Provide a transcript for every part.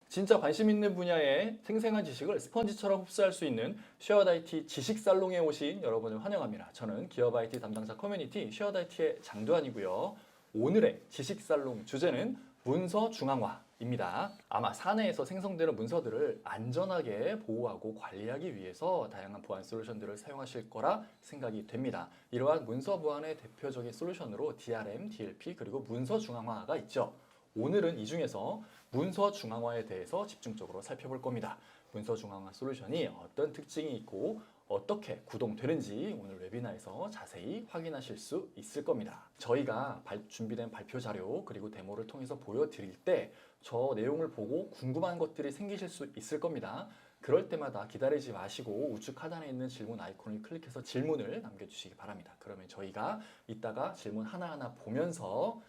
진짜 관심 있는 분야의 생생한 지식을 스펀지처럼 흡수할 수 있는 쉐어드 IT 지식 살롱에 오신 여러분을 환영합니다. 저는 기업 IT 담당자 커뮤니티 쉐어드 IT의 장도환이고요. 오늘의 지식 살롱 주제는 문서 중앙화입니다. 아마 사내에서 생성되는 문서들을 안전하게 보호하고 관리하기 위해서 다양한 보안 솔루션들을 사용하실 거라 생각이 됩니다. 이러한 문서 보안의 대표적인 솔루션으로 DRM, DLP 그리고 문서 중앙화가 있죠. 오늘은 이 중에서 문서 중앙화에 대해서 집중적으로 살펴볼 겁니다. 문서 중앙화 솔루션이 어떤 특징이 있고 어떻게 구동되는지 오늘 웨비나에서 자세히 확인하실 수 있을 겁니다. 저희가 준비된 발표 자료 그리고 데모를 통해서 보여드릴 때 저 내용을 보고 궁금한 것들이 생기실 수 있을 겁니다. 그럴 때마다 기다리지 마시고 우측 하단에 있는 질문 아이콘을 클릭해서 질문을 남겨주시기 바랍니다. 그러면 저희가 이따가 질문 하나하나 보면서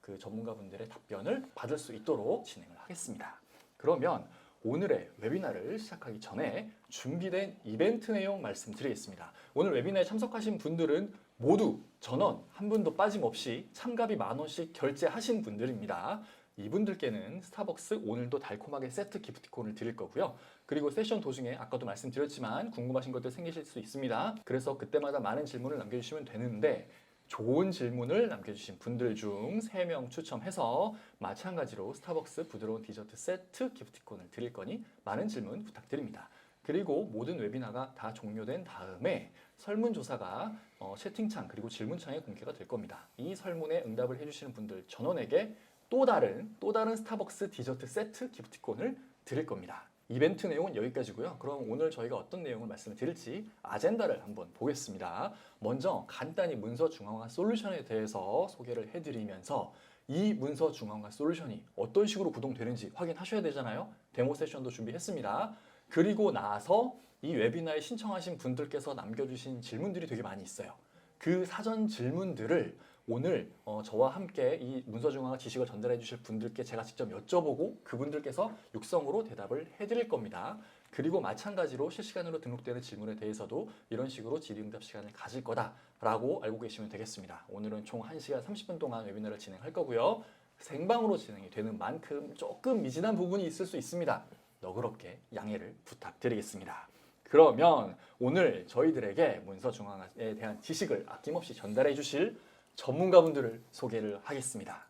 그 전문가분들의 답변을 받을 수 있도록 진행을 하겠습니다. 그러면 오늘의 웨비나를 시작하기 전에 준비된 이벤트 내용 말씀드리겠습니다. 오늘 웨비나에 참석하신 분들은 모두 전원 한 분도 빠짐없이 참가비 10,000원씩 결제하신 분들입니다. 이분들께는 스타벅스 오늘도 달콤하게 세트 기프티콘을 드릴 거고요. 그리고 세션 도중에 아까도 말씀드렸지만 궁금하신 것들 생기실 수 있습니다. 그래서 그때마다 많은 질문을 남겨주시면 되는데 좋은 질문을 남겨주신 분들 중 3명 추첨해서 마찬가지로 스타벅스 부드러운 디저트 세트 기프티콘을 드릴 거니 많은 질문 부탁드립니다. 그리고 모든 웨비나가 다 종료된 다음에 설문조사가 채팅창 그리고 질문창에 공개가 될 겁니다. 이 설문에 응답을 해주시는 분들 전원에게 또 다른 스타벅스 디저트 세트 기프티콘을 드릴 겁니다. 이벤트 내용은 여기까지고요. 그럼 오늘 저희가 어떤 내용을 말씀을 드릴지 아젠다를 한번 보겠습니다. 먼저 간단히 문서 중앙화 솔루션에 대해서 소개를 해드리면서 이 문서 중앙화 솔루션이 어떤 식으로 구동되는지 확인하셔야 되잖아요. 데모 세션도 준비했습니다. 그리고 나서 이 웨비나에 신청하신 분들께서 남겨주신 질문들이 되게 많이 있어요. 그 사전 질문들을 오늘 저와 함께 이 문서 중앙화 지식을 전달해 주실 분들께 제가 직접 여쭤보고 그분들께서 육성으로 대답을 해드릴 겁니다. 그리고 마찬가지로 실시간으로 등록되는 질문에 대해서도 이런 식으로 질의응답 시간을 가질 거다라고 알고 계시면 되겠습니다. 오늘은 총 1시간 30분 동안 웨비나를 진행할 거고요. 생방으로 진행이 되는 만큼 조금 미진한 부분이 있을 수 있습니다. 너그럽게 양해를 부탁드리겠습니다. 그러면 오늘 저희들에게 문서 중앙화에 대한 지식을 아낌없이 전달해 주실 전문가분들을 소개를 하겠습니다.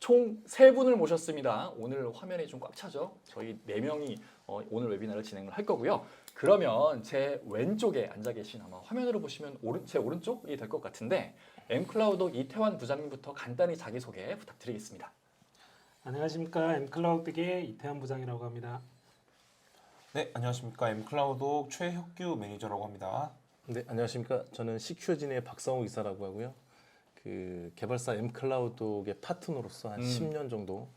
총 3분을 모셨습니다. 오늘 화면이 좀 꽉 차죠? 저희 4명이 오늘 웨비나를 진행을 할 거고요. 그러면 제 왼쪽에 앉아 계신 아마 화면으로 보시면 제 오른쪽이 될 것 같은데 엠클라우드 이태환 부장님부터 간단히 자기소개 부탁드리겠습니다. 안녕하십니까. 엠클라우드의 이태환 부장이라고 합니다. 네, 안녕하십니까. 엠클라우드 최혁규 매니저라고 합니다. 네, 안녕하십니까. 저는 시큐어진의 박성욱 이사라고 하고요. 그 개발사 엠클라우드의 파트너로서 한 10년 정도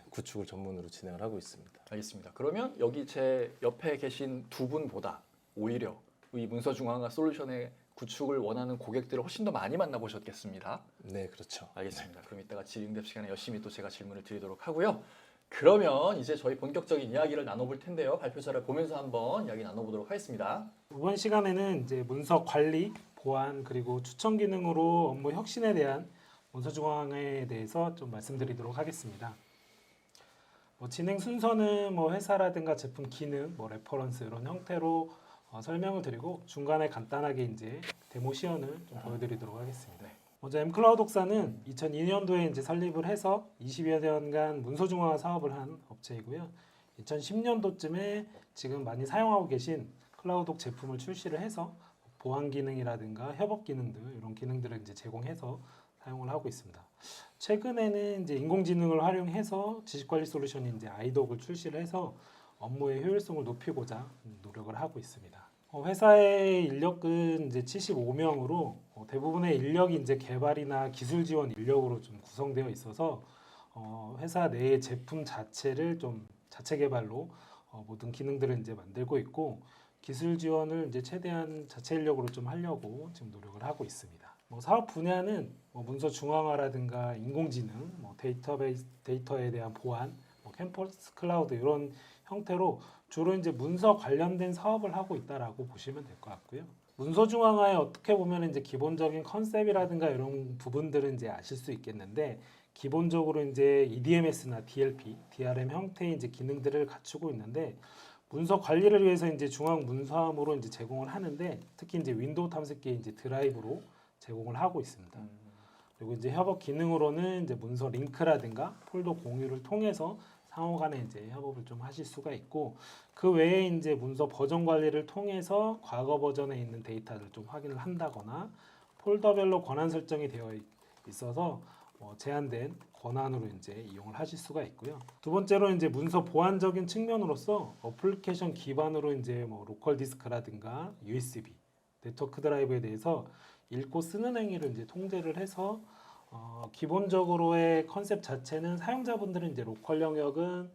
구축을 전문으로 진행을 하고 있습니다. 알겠습니다. 그러면 여기 제 옆에 계신 두 분보다 오히려 이 문서 중앙화 솔루션의 구축을 원하는 고객들을 훨씬 더 많이 만나보셨겠습니다. 네, 그렇죠. 알겠습니다. 그럼 이따가 질의응답 시간에 열심히 또 제가 질문을 드리도록 하고요. 그러면 이제 저희 본격적인 이야기를 나눠볼 텐데요. 발표자를 보면서 한번 이야기 나눠보도록 하겠습니다. 이번 시간에는 이제 문서 관리, 보안 그리고 추천 기능으로 업무 혁신에 대한 문서 중앙화에 대해서 좀 말씀드리도록 하겠습니다. 진행 순서는 회사라든가 제품 기능, 레퍼런스 이런 형태로 설명을 드리고 중간에 간단하게 이제 데모 시연을 좀 보여드리도록 하겠습니다. 먼저 엠클라우드 옥사는 2002년도에 이제 설립을 해서 20여 년간 문서 중앙화 사업을 한 업체이고요. 2010년도쯤에 지금 많이 사용하고 계신 클라우독 제품을 출시를 해서 보안 기능이라든가 협업 기능들 이런 기능들을 이제 제공해서 사용을 하고 있습니다. 최근에는 이제 인공지능을 활용해서 지식관리 솔루션인 이제 아이독을 출시를 해서 업무의 효율성을 높이고자 노력을 하고 있습니다. 회사의 인력은 이제 75명으로 대부분의 인력이 이제 개발이나 기술 지원 인력으로 좀 구성되어 있어서 회사 내의 제품 자체를 좀 자체 개발로 모든 기능들을 이제 만들고 있고 기술 지원을 이제 최대한 자체 인력으로 좀 하려고 지금 노력을 하고 있습니다. 사업 분야는 문서 중앙화라든가 인공지능, 데이터에 대한 보안, 캠퍼스 클라우드 이런 형태로 주로 이제 문서 관련된 사업을 하고 있다라고 보시면 될 것 같고요. 문서 중앙화의 어떻게 보면 이제 기본적인 컨셉이라든가 이런 부분들은 이제 아실 수 있겠는데 기본적으로 이제 EDMS나 DLP, DRM 형태의 이제 기능들을 갖추고 있는데 문서 관리를 위해서 이제 중앙 문서함으로 이제 제공을 하는데 특히 이제 윈도우 탐색기에 이제 드라이브로 제공을 하고 있습니다. 그리고 이제 협업 기능으로는 이제 문서 링크라든가 폴더 공유를 통해서 상호 간에 이제 협업을 좀 하실 수가 있고 그 외에 이제 문서 버전 관리를 통해서 과거 버전에 있는 데이터를 좀 확인을 한다거나 폴더별로 권한 설정이 되어 있어서 제한된 권한으로 이제 이용을 하실 수가 있고요. 두 번째로 이제 문서 보안적인 측면으로서 어플리케이션 기반으로 이제 뭐 로컬 디스크라든가 USB, 네트워크 드라이브에 대해서 읽고 쓰는 행위를 이제 통제를 해서 기본적으로의 컨셉 자체는 사용자분들은 이제 로컬 영역은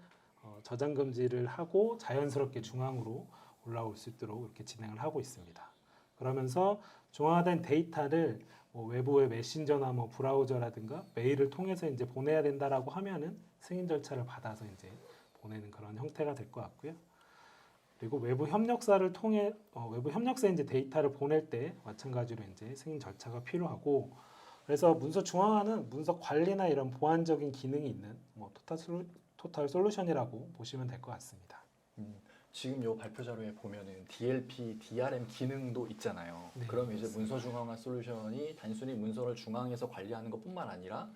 저장 금지를 하고 자연스럽게 중앙으로 올라올 수 있도록 이렇게 진행을 하고 있습니다. 그러면서 중앙화된 데이터를 뭐 외부의 메신저나 뭐 브라우저라든가 메일을 통해서 이제 보내야 된다라고 하면은 승인 절차를 받아서 이제 보내는 그런 형태가 될 것 같고요. 그리고 외부 협력사를 통해 외부 협력사에 이제 데이터를 보낼 때 마찬가지로 이제 승인 절차가 필요하고 그래서 문서 중앙화는 문서 관리나 이런 보안적인 기능이 있는 뭐 토탈 솔루션이라고 보시면 될 것 같습니다. 지금 요 발표 자료에 보면은 DLP, DRM 기능도 있잖아요. 네, 그럼 이제 맞습니다. 문서 중앙화 솔루션이 단순히 문서를 중앙에서 관리하는 것뿐만 아니라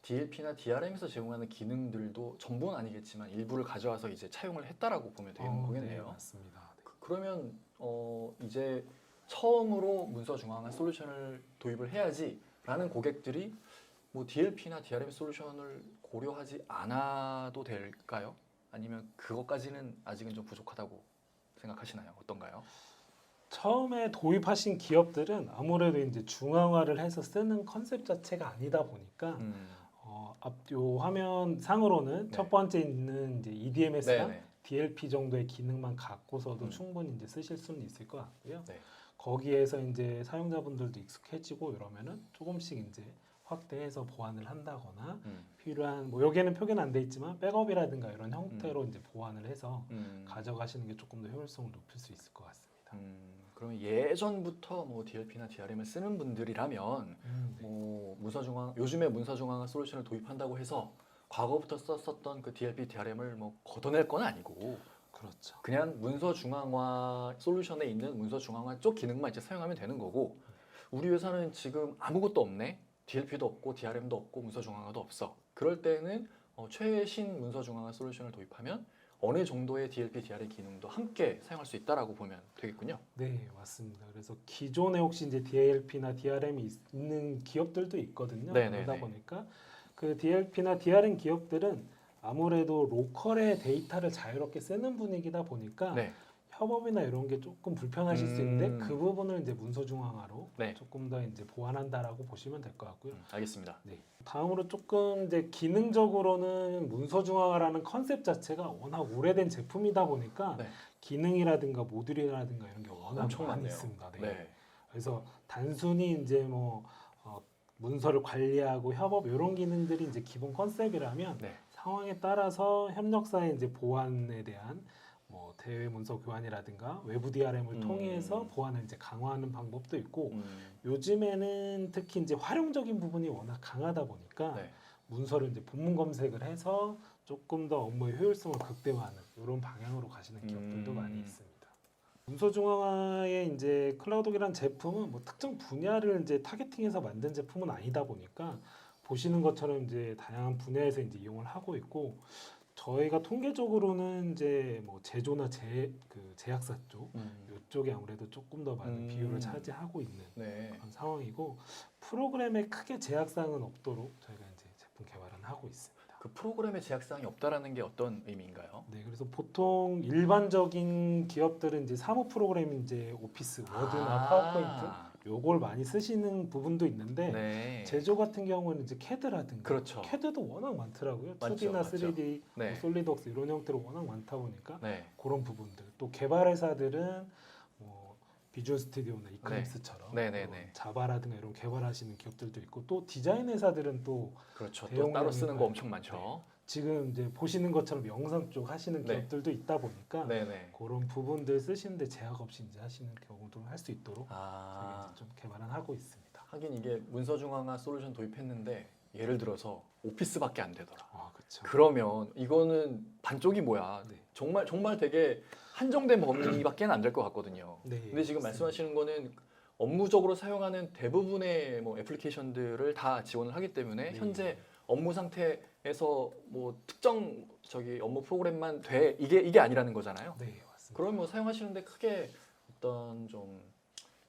DLP나 DRM에서 제공하는 기능들도 전부는 아니겠지만 일부를 가져와서 이제 차용을 했다라고 보면 되는 네, 거겠네요. 맞습니다. 네. 그러면 이제 처음으로 문서 중앙화 솔루션을 도입을 해야지라는 고객들이 뭐 DLP나 DRM 솔루션을 고려하지 않아도 될까요? 아니면 그것까지는 아직은 좀 부족하다고 생각하시나요? 어떤가요? 처음에 도입하신 기업들은 아무래도 이제 중앙화를 해서 쓰는 컨셉 자체가 아니다 보니까 앞요 화면 상으로는 네. 첫 번째 있는 이제 EDMS랑 네네. DLP 정도의 기능만 갖고서도 음. 충분히 이제 쓰실 수는 있을 것 같고요. 네. 거기에서 이제 사용자분들도 익숙해지고 이러면은 조금씩 이제 확대해서 보완을 한다거나 필요한 뭐 여기에는 표기는 안 돼 있지만 백업이라든가 이런 형태로 이제 보완을 해서 가져가시는 게 조금 더 효율성을 높일 수 있을 것 같습니다. 그러면 예전부터 뭐 DLP나 DRM을 쓰는 분들이라면 네. 뭐 요즘에 문서 중앙화 솔루션을 도입한다고 해서 과거부터 썼었던 그 DLP, DRM을 뭐 걷어낼 건 아니고 그렇죠. 그냥 문서 중앙화 솔루션에 있는 문서 중앙화 쪽 기능만 이제 사용하면 되는 거고 우리 회사는 지금 아무것도 없네. DLP도 없고 DRM도 없고 문서 중앙화도 없어. 그럴 때는 최신 문서 중앙화 솔루션을 도입하면 어느 정도의 DLP, DRM 기능도 함께 사용할 수 있다라고 보면 되겠군요. 네, 맞습니다. 그래서 기존에 혹시 이제 DLP나 DRM이 있는 기업들도 있거든요. 네네네. 그러다 보니까 그 DLP나 DRM 기업들은 아무래도 로컬의 데이터를 자유롭게 쓰는 분위기다 보니까 네. 협업이나 이런 게 조금 불편하실 수 있는데 그 부분을 이제 문서 중앙화로 네. 조금 더 이제 보완한다라고 보시면 될 것 같고요. 알겠습니다. 네. 다음으로 조금 이제 기능적으로는 문서 중앙화라는 컨셉 자체가 워낙 오래된 제품이다 보니까 네. 기능이라든가 모듈이라든가 이런 게 워낙 엄청 많이 많네요. 있습니다. 네. 네. 그래서 단순히 이제 뭐 문서를 관리하고 협업 이런 기능들이 이제 기본 컨셉이라면 네. 상황에 따라서 협력사의 이제 보안에 대한 뭐 대외 문서 교환이라든가 외부 DRM을 통해서 보안을 이제 강화하는 방법도 있고 요즘에는 특히 이제 활용적인 부분이 워낙 강하다 보니까 네. 문서를 이제 본문 검색을 해서 조금 더 업무의 효율성을 극대화하는 이런 방향으로 가시는 기업들도 많이 있습니다. 문서 중앙화의 이제 클라우독이라는 제품은 뭐 특정 분야를 이제 타겟팅해서 만든 제품은 아니다 보니까 보시는 것처럼 이제 다양한 분야에서 이제 이용을 하고 있고 저희가 통계적으로는 이제 뭐 제조나 제약사 쪽 이쪽에 아무래도 조금 더 많은 비율을 차지하고 있는 네. 그런 상황이고 프로그램에 크게 제약사항은 없도록 저희가 이제 제품 개발은 하고 있습니다. 그 프로그램의 제약사항이 없다라는 게 어떤 의미인가요? 네, 그래서 보통 일반적인 기업들은 이제 사무 프로그램 이제 오피스, 워드나 파워포인트 요걸 많이 쓰시는 부분도 있는데 네. 제조 같은 경우는 이제 캐드라든가 그렇죠. 캐드도 워낙 많더라고요. 맞죠, 2D나 맞죠. 3D, 네. 뭐 솔리드웍스 이런 형태로 워낙 많다 보니까 네. 그런 부분들. 또 개발 회사들은 뭐 비주얼 스튜디오나 이클립스처럼 네네네. 자바라든가 이런 개발하시는 기업들도 있고 또 디자인 회사들은 또 그렇죠. 또 대용량이나 따로 쓰는 거 엄청 많죠. 지금 이제 보시는 것처럼 영상 쪽 하시는 네. 기업들도 있다 보니까 네네. 그런 부분들 쓰시는데 제약 없이 이제 하시는 경우도 할 수 있도록 저희가 아, 이제 좀 개발은 하고 있습니다. 하긴 이게 문서 중앙화 솔루션 도입했는데 예를 들어서 오피스밖에 안 되더라. 아, 그렇죠. 그러면 이거는 반쪽이 뭐야? 네. 정말 되게 한정된 범위밖에 안 될 것 같거든요. 네, 근데 지금 맞습니다. 말씀하시는 거는 업무적으로 사용하는 대부분의 뭐 애플리케이션들을 다 지원을 하기 때문에 네. 현재 업무 상태에서 뭐 특정 업무 프로그램만 돼 이게 아니라는 거잖아요. 네, 맞습니다. 그럼 뭐 사용하시는데 크게 어떤 좀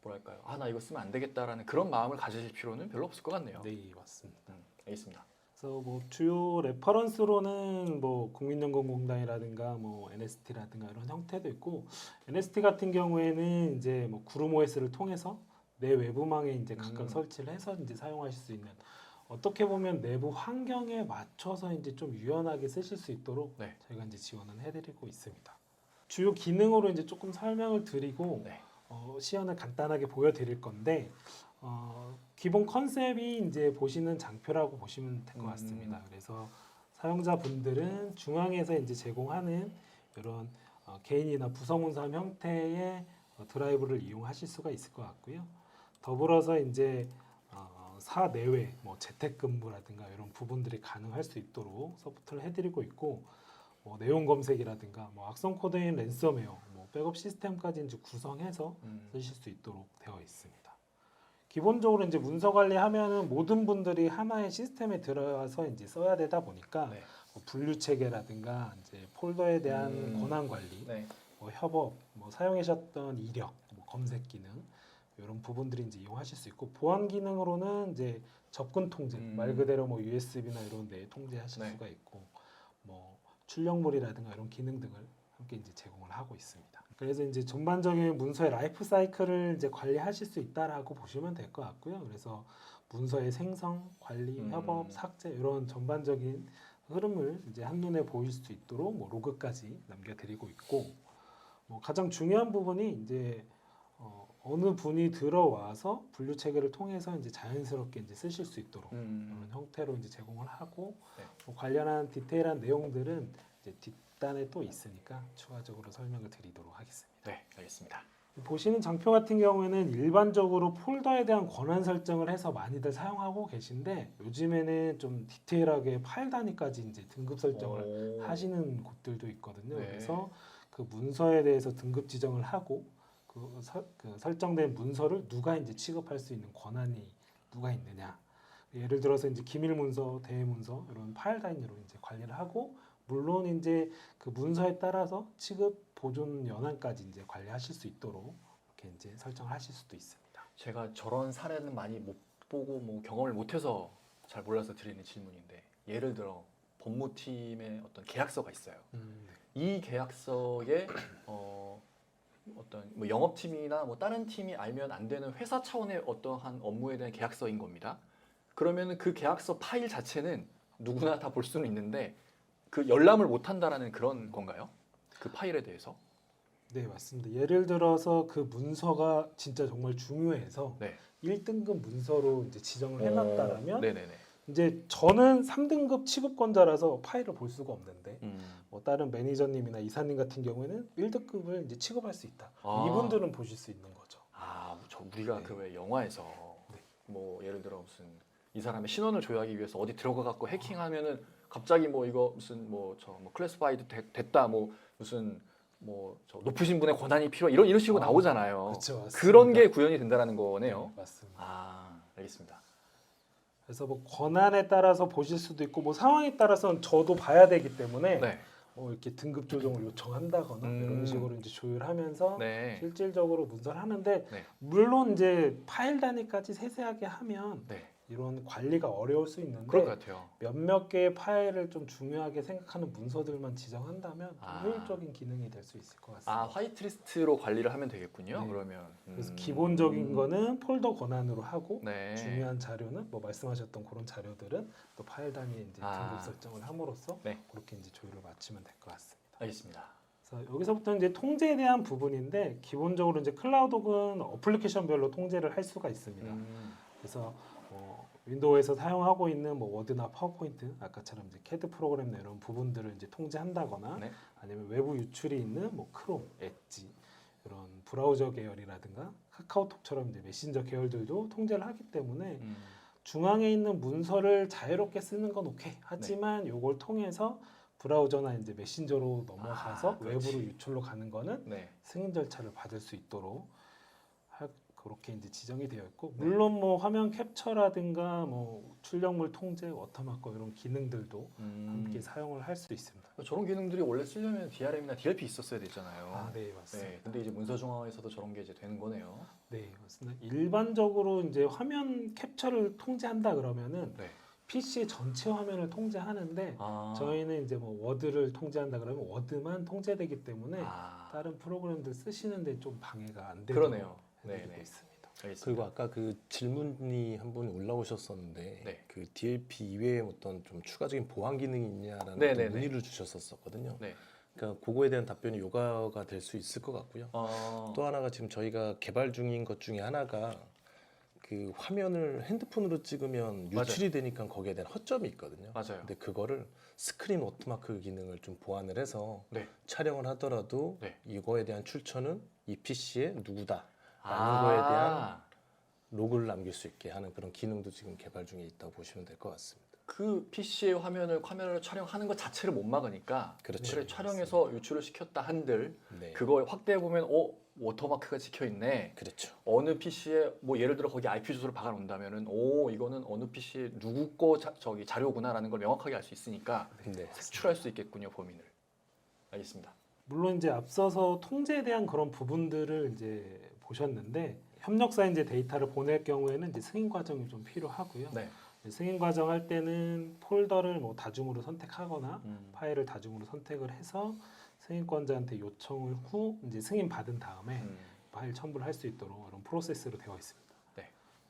뭐랄까요? 아, 나 이거 쓰면 안 되겠다라는 그런 마음을 가지실 필요는 별로 없을 것 같네요. 네, 맞습니다. 알겠습니다. 그래서 뭐 주요 레퍼런스로는 뭐 국민연금공단이라든가 뭐 NST라든가 이런 형태도 있고, NST 같은 경우에는 이제 뭐 구름 OS를 통해서 내 외부망에 이제 각각 설치를 해서 이제 사용하실 수 있는, 어떻게 보면 내부 환경에 맞춰서 이제 좀 유연하게 쓰실 수 있도록 네. 저희가 이제 지원을 해드리고 있습니다. 주요 기능으로 이제 조금 설명을 드리고 네. 시연을 간단하게 보여드릴 건데, 기본 컨셉이 이제 보시는 장표라고 보시면 될 것 같습니다. 그래서 사용자분들은 중앙에서 이제 제공하는 이런 개인이나 부서문서 형태의 드라이브를 이용하실 수가 있을 것 같고요. 더불어서 이제 사내외 뭐 재택근무라든가 이런 부분들이 가능할 수 있도록 서포트를 해드리고 있고, 뭐 내용 검색이라든가 뭐 악성 코드인 랜섬웨어, 뭐 백업 시스템까지 이제 구성해서 쓰실 수 있도록 되어 있습니다. 기본적으로 이제 문서 관리하면은 모든 분들이 하나의 시스템에 들어와서 이제 써야 되다 보니까 네. 뭐 분류 체계라든가 이제 폴더에 대한 권한 관리, 네. 뭐 협업, 뭐 사용하셨던 이력, 뭐 검색 기능 이런 부분들이 이제 이용하실 수 있고, 보안 기능으로는 이제 접근 통제, 말 그대로 뭐 USB나 이런 데 통제하실 네. 수가 있고, 뭐 출력물이라든가 이런 기능 등을 함께 이제 제공을 하고 있습니다. 그래서 이제 전반적인 문서의 라이프 사이클을 이제 관리하실 수 있다라고 보시면 될 것 같고요. 그래서 문서의 생성, 관리, 협업, 삭제 이런 전반적인 흐름을 이제 한눈에 보일 수 있도록 뭐 로그까지 남겨드리고 있고, 뭐 가장 중요한 부분이 이제 어느 분이 들어와서 분류 체계를 통해서 이제 자연스럽게 이제 쓰실 수 있도록 그런 형태로 이제 제공을 하고, 네. 뭐 관련한 디테일한 내용들은 이제 뒷단에 또 있으니까 추가적으로 설명을 드리도록 하겠습니다. 네, 알겠습니다. 보시는 장표 같은 경우에는 일반적으로 폴더에 대한 권한 설정을 해서 많이들 사용하고 계신데, 요즘에는 좀 디테일하게 파일 단위까지 이제 등급 설정을 하시는 곳들도 있거든요. 네. 그래서 그 문서에 대해서 등급 지정을 하고 그 설정된 문서를 누가 이제 취급할 수 있는 권한이 누가 있느냐. 예를 들어서 이제 기밀 문서, 대외 문서 이런 파일 단위로 이제 관리를 하고, 물론 이제 그 문서에 따라서 취급, 보존 연한까지 이제 관리하실 수 있도록 이렇게 이제 설정을 하실 수도 있습니다. 제가 저런 사례는 많이 못 보고 뭐 경험을 못해서 잘 몰라서 드리는 질문인데, 예를 들어 법무팀의 어떤 계약서가 있어요. 이 계약서에 어떤 뭐 영업팀이나 뭐 다른 팀이 알면 안 되는 회사 차원의 어떠한 업무에 대한 계약서인 겁니다. 그러면은 그 계약서 파일 자체는 누구나 다 볼 수는 있는데 그 열람을 못 한다라는 그런 건가요? 그 파일에 대해서? 네, 맞습니다. 예를 들어서 그 문서가 진짜 정말 중요해서 네. 1등급 문서로 이제 지정을 해놨다라면 네네네. 이제 저는 3등급 취급권자라서 파일을 볼 수가 없는데, 뭐 다른 매니저님이나 이사님 같은 경우에는 1등급을 이제 취급할 수 있다. 아. 이분들은 보실 수 있는 거죠. 아, 우리가 네. 그 왜 영화에서 네. 뭐 예를 들어 무슨 이 사람의 신원을 조회하기 위해서 어디 들어가 갖고 해킹하면은 갑자기 뭐 이거 무슨 뭐 클래스파이드 됐다 뭐 무슨 뭐 높으신 분의 권한이 필요 이런 식으로 나오잖아요. 그렇죠, 맞습니다. 그런 게 구현이 된다라는 거네요. 네, 맞습니다. 아, 알겠습니다. 그래서 뭐 권한에 따라서 보실 수도 있고, 뭐 상황에 따라서는 저도 봐야 되기 때문에 네. 뭐 이렇게 등급 조정을 요청한다거나 이런 식으로 이제 조율하면서 네. 실질적으로 문서를 하는데, 네. 물론 이제 파일 단위까지 세세하게 하면 네. 이런 관리가 어려울 수 있는데, 그럴 것 같아요. 몇몇 개의 파일을 좀 중요하게 생각하는 문서들만 지정한다면 좀 아. 효율적인 기능이 될 수 있을 것 같습니다. 아, 화이트리스트로 관리를 하면 되겠군요. 네. 그러면. 그래서 기본적인 거는 폴더 권한으로 하고, 네. 중요한 자료는 뭐 말씀하셨던 그런 자료들은 또 파일 단위에 이제 아. 등급 설정을 함으로써 네. 그렇게 이제 조율을 맞추면 될 것 같습니다. 알겠습니다. 그래서 여기서부터 이제 통제에 대한 부분인데, 기본적으로 이제 클라우독은 어플리케이션별로 통제를 할 수가 있습니다. 그래서 윈도우에서 사용하고 있는 뭐 워드나 파워포인트, 아까처럼 이제 CAD 프로그램 이런 부분들을 이제 통제한다거나 네. 아니면 외부 유출이 있는 뭐 크롬, 엣지 이런 브라우저 계열이라든가 카카오톡처럼 이제 메신저 계열들도 통제를 하기 때문에 중앙에 있는 문서를 자유롭게 쓰는 건 오케이. 하지만 요걸 통해서 브라우저나 이제 메신저로 넘어가서 그렇지. 외부로 유출로 가는 거는 네. 승인 절차를 받을 수 있도록 그렇게 이제 지정이 되어 있고, 네. 물론 뭐 화면 캡처라든가 뭐 출력물 통제, 워터마크 이런 기능들도 함께 사용을 할 수 있습니다. 저런 기능들이 원래 쓰려면 DRM이나 DLP 있었어야 되잖아요. 아, 네, 맞습니다. 네. 근데 이제 문서 중앙에서도 저런 게 이제 되는 거네요. 네, 맞습니다. 일반적으로 이제 화면 캡처를 통제한다 그러면은 네. PC 전체 화면을 통제하는데 저희는 이제 뭐 워드를 통제한다 그러면 워드만 통제되기 때문에 다른 프로그램들 쓰시는데 좀 방해가 안 되도록 그러네요. 해드리고 네네. 있습니다. 알겠습니다. 그리고 아까 그 질문이 한 분이 올라오셨었는데 네. 그 DLP 이외에 어떤 좀 추가적인 보안 기능이 있냐라는 네네네. 어떤 문의를 주셨었거든요. 네. 그러니까 그거에 대한 답변이 요가가 될 수 있을 것 같고요. 또 하나가 지금 저희가 개발 중인 것 중에 하나가 그 화면을 핸드폰으로 찍으면 유출이 되니까 거기에 대한 허점이 있거든요. 맞아요. 근데 그거를 스크린 워터마크 기능을 좀 보완을 해서 네. 촬영을 하더라도 네. 이거에 대한 출처는 이 PC의 누구다 라는 거에 대한 로그를 남길 수 있게 하는 그런 기능도 지금 개발 중에 있다고 보시면 될 것 같습니다. 그 PC의 화면을 카메라로 촬영하는 것 자체를 못 막으니까 그렇죠. 그래, 촬영해서 유출을 시켰다 한들 네. 그걸 확대해 보면 워터마크가 찍혀 있네. 그렇죠. 어느 PC에 뭐 예를 들어 거기 IP 주소를 박아 놓는다면은 이거는 어느 PC의 누구 거 저기 자료구나라는 걸 명확하게 알 수 있으니까 네. 색출할 수 있겠군요, 범인을. 알겠습니다. 물론 이제 앞서서 통제에 대한 그런 부분들을 이제 보셨는데, 협력사에 이제 데이터를 보낼 경우에는 이제 승인 과정이 좀 필요하고요. 네. 승인 과정 할 때는 폴더를 뭐 다중으로 선택하거나 파일을 다중으로 선택을 해서 승인권자한테 요청을 후 이제 승인 받은 다음에 파일 첨부를 할 수 있도록 이런 프로세스로 되어 있습니다. 네.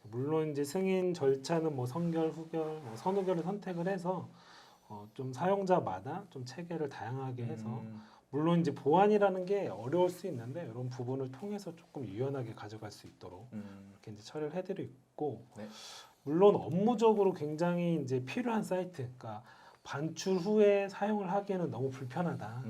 물론 이제 승인 절차는 뭐 선결, 후결, 뭐 선후결을 선택을 해서 좀 사용자마다 좀 체계를 다양하게 해서 물론 이제 보안이라는 게 어려울 수 있는데 이런 부분을 통해서 조금 유연하게 가져갈 수 있도록 이렇게 이제 처리를 해드리고, 네. 물론 업무적으로 굉장히 이제 필요한 사이트, 그러니까 반출 후에 사용을 하기에는 너무 불편하다.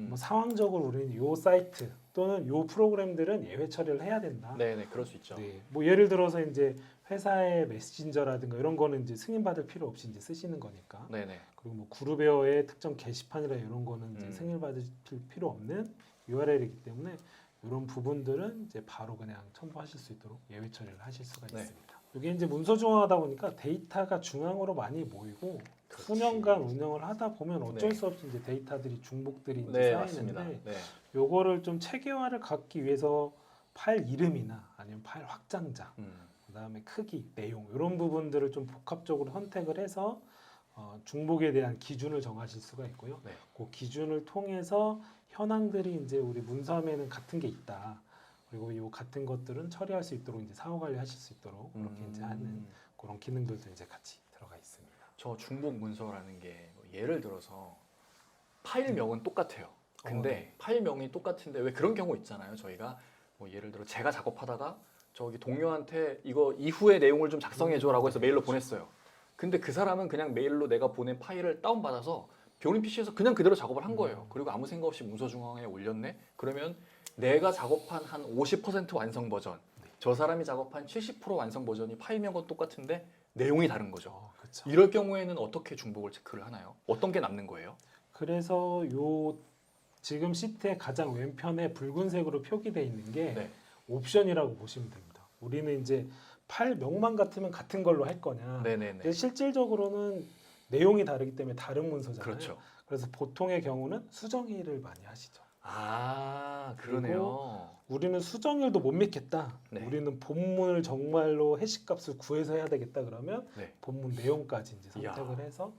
뭐 상황적으로 우리는 요 사이트 또는 요 프로그램들은 예외 처리를 해야 된다. 네네, 그럴 수 있죠. 네, 뭐 예를 들어서 이제 회사의 메신저라든가 이런 거는 이제 승인 받을 필요 없이 이제 쓰시는 거니까. 네네. 그리고 뭐 그룹웨어의 특정 게시판이나 이런 거는 이제 음. 승인 받을 필요 없는 URL이기 때문에 이런 부분들은 이제 바로 그냥 첨부하실 수 있도록 예외 처리를 하실 수가 네. 있습니다. 이게 이제 문서 중앙하다 보니까 데이터가 중앙으로 많이 모이고 그렇지. 수년간 운영을 하다 보면 어쩔 네. 수 없이 이제 데이터들이 중복들이 이제 네, 맞습니다. 쌓이는데, 네. 요거를 좀 체계화를 갖기 위해서 파일 이름이나 아니면 파일 확장자, 그다음에 크기, 내용 이런 부분들을 좀 복합적으로 선택을 해서 중복에 대한 기준을 정하실 수가 있고요. 네. 그 기준을 통해서 현황들이 이제 우리 문서함에는 같은 게 있다. 그리고 이 같은 것들은 처리할 수 있도록 이제 사후 관리하실 수 있도록 그렇게 이제 하는 그런 기능들도 이제 같이 들어가 있습니다. 저 중복 문서라는 게뭐 예를 들어서 파일명은 똑같아요. 근데 네. 파일명이 똑같은데 왜 그런 경우 있잖아요. 저희가 뭐 예를 들어 제가 작업하다가 저기 동료한테 이거 이후의 내용을 좀 작성해줘라고 해서 메일로 보냈어요. 근데 그 사람은 그냥 메일로 내가 보낸 파일을 다운받아서 배우는 PC에서 그냥 그대로 작업을 한 거예요. 그리고 아무 생각 없이 문서 중앙에 올렸네. 그러면 내가 작업한 한 50% 완성 버전, 저 사람이 작업한 70% 완성 버전이 파일명은 똑같은데 내용이 다른 거죠. 그렇죠. 이럴 경우에는 어떻게 중복을 체크를 하나요? 어떤 게 남는 거예요? 그래서 요 지금 시트의 가장 왼편에 붉은색으로 표기되어 있는 게 네. 옵션이라고 보시면 됩니다. 우리는 이제 파일명만 같으면 같은 걸로 할 거냐. 네네네. 근데 실질적으로는 내용이 다르기 때문에 다른 문서잖아요. 그렇죠. 그래서 보통의 경우는 수정일을 많이 하시죠. 그러네요. 우리는 수정일도 못 믿겠다. 네. 우리는 본문을 정말로 해시값을 구해서 해야 되겠다 그러면 네. 본문 내용까지 이제 선택을 이야. 해서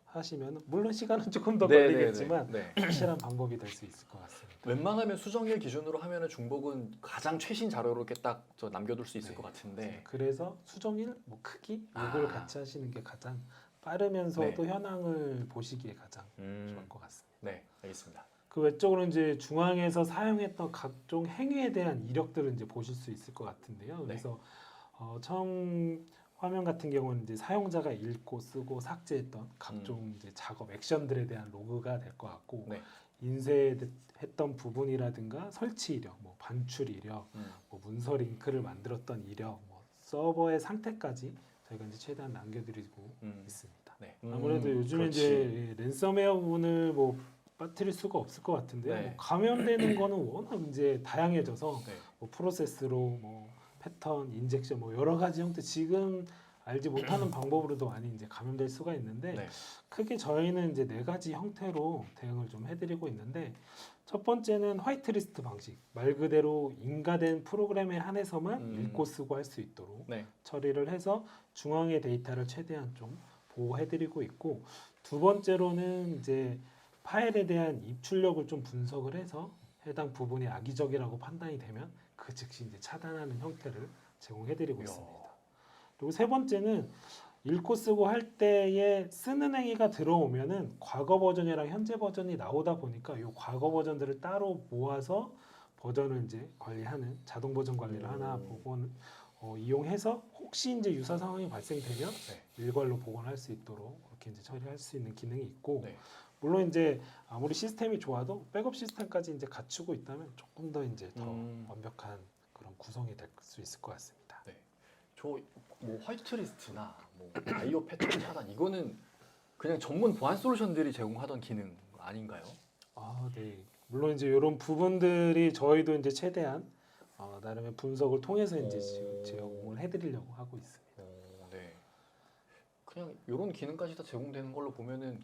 하시면 물론 시간은 조금 더 네네네. 걸리겠지만 네. 확실한 방법이 될 수 있을 것 같습니다. 웬만하면 수정일 기준으로 하면은 중복은 가장 최신 자료로 이렇게 딱 저 남겨둘 수 있을 네. 것 같은데. 그래서 수정일, 뭐 크기 이걸 같이 하시는 게 가장 빠르면서도 네. 현황을 보시기에 가장 좋을 것 같습니다. 네, 알겠습니다. 그 외적으로 이제 중앙에서 사용했던 각종 행위에 대한 이력들을 이제 보실 수 있을 것 같은데요. 네. 그래서 처음 화면 같은 경우는 이제 사용자가 읽고 쓰고 삭제했던 각종 이제 작업 액션들에 대한 로그가 될 것 같고 네. 인쇄했던 부분이라든가 설치 이력, 뭐 반출 이력, 음. 뭐 문서 링크를 만들었던 이력, 뭐 서버의 상태까지 저희가 이제 최대한 남겨드리고 있습니다. 네. 아무래도 요즘에 그렇지. 이제 랜섬웨어 부분을 뭐 빠뜨릴 수가 없을 것 같은데요. 네. 뭐 감염되는 거는 워낙 이제 다양해져서 네. 뭐 프로세스로 뭐 패턴, 인젝션 뭐 여러 가지 형태 지금 알지 못하는 방법으로도 많이 이제 감염될 수가 있는데 네. 크게 저희는 이제 네 가지 형태로 대응을 좀 해드리고 있는데 첫 번째는 화이트리스트 방식 말 그대로 인가된 프로그램에 한해서만 읽고 쓰고 할 수 있도록 네. 처리를 해서 중앙의 데이터를 최대한 좀 보호해드리고 있고 두 번째로는 이제 파일에 대한 입출력을 좀 분석을 해서 해당 부분이 악의적이라고 판단이 되면 그 즉시 이제 차단하는 형태를 제공해드리고 이야. 있습니다. 그리고 세 번째는 읽고 쓰고 할 때에 쓰는 행위가 들어오면은 과거 버전이랑 현재 버전이 나오다 보니까 이 과거 버전들을 따로 모아서 버전을 이제 관리하는 자동 버전 관리를 하나 이용해서 혹시 이제 유사 상황이 발생되면 일괄로 복원할 수 있도록 그렇게 이제 처리할 수 있는 기능이 있고 네. 물론 이제 아무리 시스템이 좋아도 백업 시스템까지 이제 갖추고 있다면 조금 더 이제 더 완벽한 그런 구성이 될 수 있을 것 같습니다. 네. 저 뭐 화이트리스트나 뭐 바이오 패턴 차단 이거는 그냥 전문 보안 솔루션들이 제공하던 기능 아닌가요? 아, 네. 물론 이제 이런 부분들이 저희도 이제 최대한 나름의 분석을 통해서 이제 지금 제공을 해드리려고 하고 있습니다. 네. 그냥 이런 기능까지 다 제공되는 걸로 보면은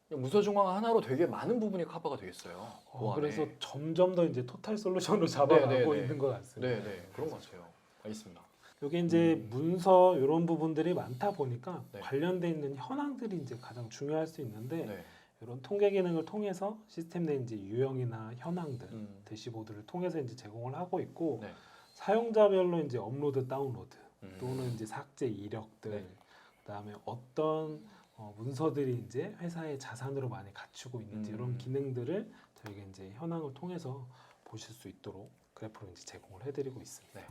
문서 중앙 하나로 되게 많은 부분이 커버가 되겠어요. 그 안에. 그래서 점점 더 이제 토탈 솔루션으로 잡아가고 네, 네, 네. 있는 것 같습니다. 네, 네. 그런 것 같아요. 알겠습니다. 여기 이제 문서 이런 부분들이 많다 보니까 네. 관련돼 있는 현황들이 이제 가장 중요할 수 있는데 네. 이런 통계 기능을 통해서 시스템 내 이제 유형이나 현황들, 대시보드를 통해서 이제 제공을 하고 있고 네. 사용자별로 이제 업로드, 다운로드 음. 또는 이제 삭제 이력들, 네. 그다음에 어떤 문서들이 이제 회사의 자산으로 많이 갖추고 있는지 이런 기능들을 저희가 이제 현황을 통해서 보실 수 있도록 그래프로 이제 제공을 해드리고 있습니다. 네.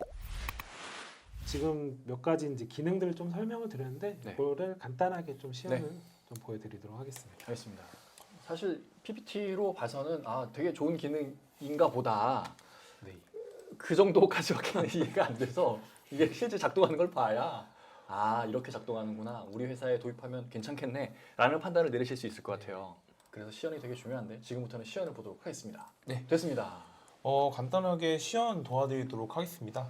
지금 몇 가지 이제 기능들을 좀 설명을 드렸는데 네. 이거를 간단하게 좀 시연을 네. 좀 보여드리도록 하겠습니다. 알겠습니다. 사실 PPT로 봐서는 되게 좋은 기능인가 보다. 네. 그 정도까지밖에 이해가 안 돼서 이게 실제 작동하는 걸 봐야 이렇게 작동하는구나. 우리 회사에 도입하면 괜찮겠네 라는 판단을 내리실 수 있을 것 같아요. 그래서 시연이 되게 중요한데 지금부터는 시연을 보도록 하겠습니다. 네. 됐습니다. 간단하게 시연 도와드리도록 하겠습니다.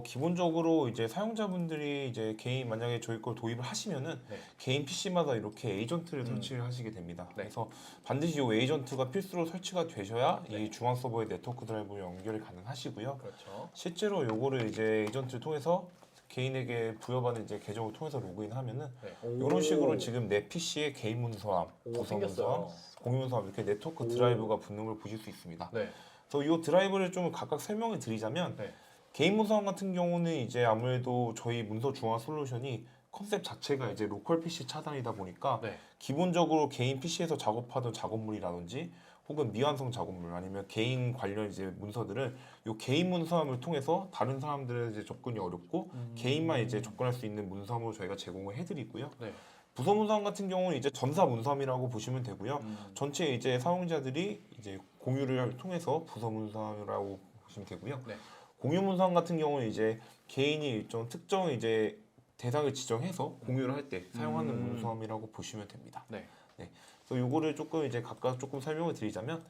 기본적으로 이제 사용자분들이 이제 개인 만약에 저희 걸 도입을 하시면은 네. 개인 PC마다 이렇게 에이전트를 설치를 하시게 됩니다. 네. 그래서 반드시 이 에이전트가 필수로 설치가 되셔야 네. 이 중앙 서버의 네트워크 드라이브 연결이 가능하시고요. 그렇죠. 실제로 요거를 이제 에이전트를 통해서 개인에게 부여받은 이제 계정을 통해서 로그인하면은 네. 이런 식으로 지금 내 PC에 개인 문서함, 부서 생겼어요. 문서함, 공유 문서함 이렇게 네트워크 드라이브가 붙는 걸 보실 수 있습니다. 네. 그래서 이 드라이브를 좀 각각 설명을 드리자면 네. 개인 문서함 같은 경우는 이제 아무래도 저희 문서 중앙 솔루션이 컨셉 자체가 이제 로컬 PC 차단이다 보니까 네. 기본적으로 개인 PC에서 작업하던 작업물이라든지 혹은 미완성 작업물 아니면 개인 관련 이제 문서들을 요 개인 문서함을 통해서 다른 사람들은 이제 접근이 어렵고 개인만 이제 접근할 수 있는 문서함으로 저희가 제공을 해드리고요. 네. 부서 문서함 같은 경우는 이제 전사 문서함이라고 보시면 되고요. 전체 이제 사용자들이 이제 공유를 통해서 부서 문서함이라고 보시면 되고요. 네. 공유 문서함 같은 경우는 이제 개인이 일정 특정 이제 대상을 지정해서 공유를 할 때 사용하는 문서함이라고 보시면 됩니다. 네. 그래서 요거를 조금 이제 각각 조금 설명을 드리자면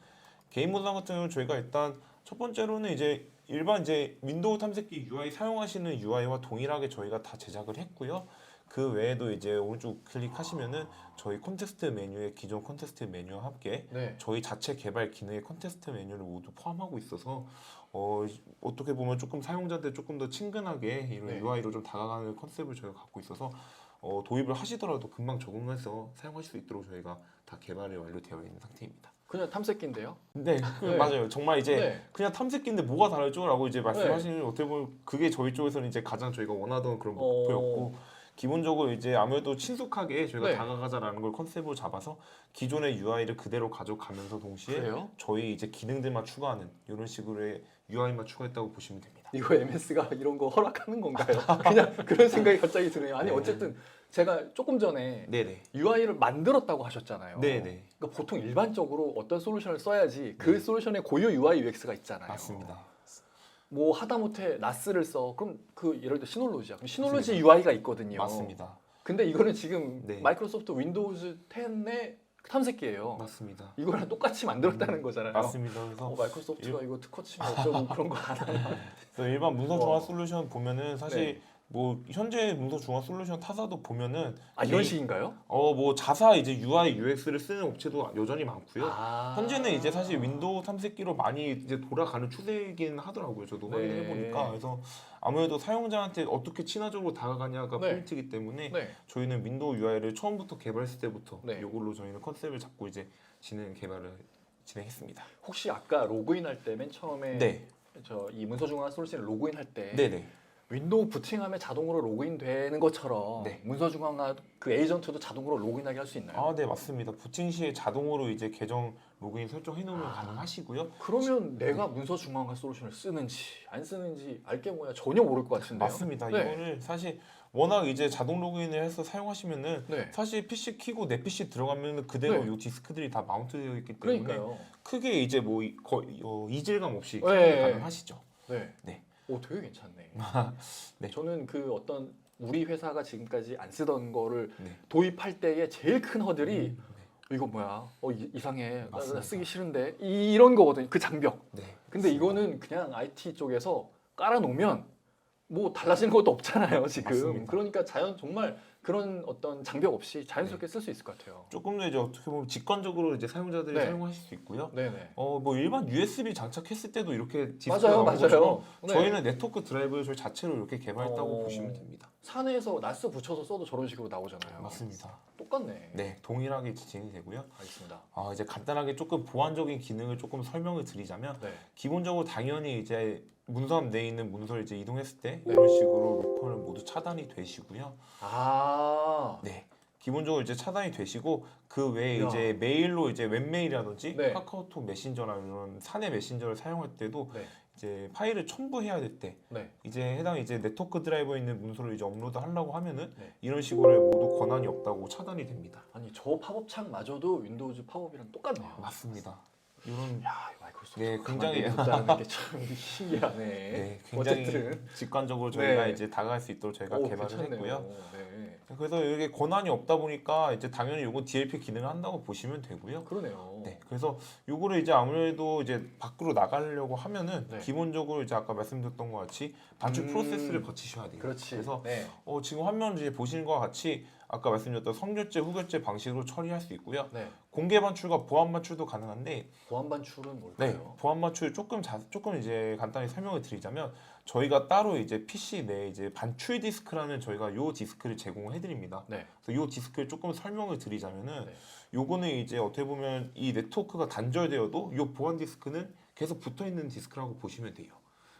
개인 문서함 같은 경우는 저희가 일단 첫 번째로는 이제 일반 이제 윈도우 탐색기 UI 사용하시는 UI와 동일하게 저희가 다 제작을 했고요. 그 외에도 이제 오른쪽 클릭하시면은 저희 콘텍스트 메뉴의 기존 콘텍스트 메뉴와 함께 네. 저희 자체 개발 기능의 콘텍스트 메뉴를 모두 포함하고 있어서 어떻게 보면 조금 사용자들 조금 더 친근하게 이런 네. UI로 좀 다가가는 컨셉을 저희가 갖고 있어서 도입을 하시더라도 금방 적응해서 사용하실 수 있도록 저희가 다 개발이 완료되어 있는 상태입니다. 그냥 탐색기인데요. 네, 네. 맞아요. 정말 이제 네. 그냥 탐색기인데 뭐가 다르죠라고 이제 말씀하시는 어떻게 보면 그게 저희 쪽에서는 이제 가장 저희가 원하던 그런 목표였고 기본적으로 이제 아무래도 친숙하게 저희가 네. 다가가자라는 걸 컨셉으로 잡아서 기존의 UI를 그대로 가져가면서 동시에 그래요? 저희 이제 기능들만 추가하는 이런 식으로의 UI만 추가했다고 보시면 됩니다. 이거 MS가 이런 거 허락하는 건가요? 그냥 그런 생각이 갑자기 드네요. 아니 네. 어쨌든 제가 조금 전에 네네. UI를 만들었다고 하셨잖아요. 네네. 그러니까 보통 일반적으로 어떤 솔루션을 써야지 그 네. 솔루션의 고유 UI UX가 있잖아요. 맞습니다. 뭐 하다못해 나스를 써. 그럼 그 예를 들어 시놀로지야. 그럼 시놀로지 맞습니다. UI가 있거든요. 맞습니다. 근데 이거는 지금 네. 마이크로소프트 윈도우즈 10의 탐색기예요. 맞습니다. 이거랑 똑같이 만들었다는 거잖아요. 맞습니다. 그래서 마이크로소프트가 이거 특허 치면 어쩌고 그런 거 안 하나. 그래서 일반 문서 중화 어. 솔루션 보면은 사실 네. 뭐 현재 문서 중화 솔루션 타사도 보면은 아 이런 식인가요? 뭐 자사 이제 UI UX를 쓰는 업체도 여전히 많고요. 아. 현재는 이제 사실 윈도우 탐색기로 많이 이제 돌아가는 추세이긴 하더라고요. 저도 네. 확인해 보니까. 그래서 아무래도 사용자한테 어떻게 친화적으로 다가가냐가 네. 포인트이기 때문에 네. 저희는 윈도우 UI를 처음부터 개발했을 때부터 네. 이걸로 저희는 컨셉을 잡고 이제 개발을 진행했습니다. 혹시 아까 로그인할 때 맨 처음에 네, 저 이 문서 중화 솔루션을 로그인할 때 네네. 윈도우 부팅하면 자동으로 로그인 되는 것처럼 네. 문서 중화가 그 에이전트도 자동으로 로그인하게 할 수 있나요? 아, 네 맞습니다. 부팅 시에 자동으로 이제 계정 로그인 설정해 놓으면 아. 가능하시고요. 그러면 내가 문서 중화가 솔루션을 쓰는지 안 쓰는지 알게 뭐야 전혀 모를 것 같은데요. 맞습니다. 네. 이거를 사실 워낙 이제 자동 로그인을 해서 사용하시면은 네. 사실 PC 키고 내 PC 들어가면 그대로 네. 이 디스크들이 다 마운트되어 있기 때문에 그러니까요. 크게 이제 뭐 이질감 없이 네. 가능하시죠. 네. 네. 오 되게 괜찮네. 네. 저는 그 어떤 우리 회사가 지금까지 안 쓰던 거를 네. 도입할 때의 제일 큰 허들이 이거 뭐야? 이상해. 나 맞습니다. 쓰기 싫은데 이런 거거든요. 그 장벽. 네. 근데 이거는 그냥 IT 쪽에서 깔아놓으면 뭐 달라지는 것도 없잖아요 지금. 맞습니다. 그러니까 정말 그런 어떤 장벽 없이 자연스럽게 쓸 수 있을 것 같아요. 조금 더 이제 어떻게 보면 직관적으로 이제 사용자들이 네. 사용하실 수 있고요. 네네. 뭐 일반 USB 장착했을 때도 이렇게 디스크가 맞아요, 나온 것처럼 맞아요. 네. 저희는 네트워크 드라이브를 저희 자체로 이렇게 개발했다고 어. 보시면 됩니다. 산에서 나스 붙여서 써도 저런 식으로 나오잖아요. 맞습니다. 똑같네. 네, 동일하게 진행이 되고요. 알겠습니다. 이제 간단하게 조금 보안적인 기능을 조금 설명을 드리자면 네. 기본적으로 당연히 이제 문서함 내에 있는 문서를 이제 이동했을 때 네. 이런 식으로 로퍼는 모두 차단이 되시고요. 아. 네. 기본적으로 이제 차단이 되시고 그 외에 야. 이제 메일로 이제 웹메일이라든지 네. 카카오톡 메신저나 이런 사내 메신저를 사용할 때도 네. 이제 파일을 첨부해야 될 때 네. 이제 해당 이제 네트워크 드라이버에 있는 문서를 이제 업로드 하려고 하면은 네. 이런 식으로 모두 권한이 없다고 차단이 됩니다. 아니 저 팝업 창마저도 윈도우즈 팝업이랑 똑같네요. 맞습니다. 이런 야, 마이크로소프트 네, 굉장히- 굉장히 게 참 신기하네. 네, 굉장히 어쨌든 직관적으로 저희가 네. 이제 다가갈 수 있도록 저희가 오, 개발을 괜찮네요. 했고요. 네. 그래서 이게 권한이 없다 보니까 이제 당연히 요거 DLP 기능을 한다고 보시면 되고요. 그러네요. 네, 그래서 요거를 이제 아무래도 이제 밖으로 나가려고 하면은 네. 기본적으로 이제 아까 말씀드렸던 것 같이 반출 프로세스를 거치셔야 돼요. 그렇지. 그래서 네. 지금 화면 이제 보시는 것과 같이 아까 말씀드렸던 선결제, 후결제 방식으로 처리할 수 있고요. 네. 공개 반출과 보안 반출도 가능한데, 보안 반출은 네, 뭘까요? 보안 반출 조금 이제 간단히 설명을 드리자면 저희가 따로 이제 PC 내에 이제 반출 디스크라는 저희가 요 디스크를 제공을 해드립니다. 네. 그래서 요 디스크를 조금 설명을 드리자면은 네. 요거는 이제 어떻게 보면 이 네트워크가 단절되어도 요 보안 디스크는 계속 붙어 있는 디스크라고 보시면 돼요.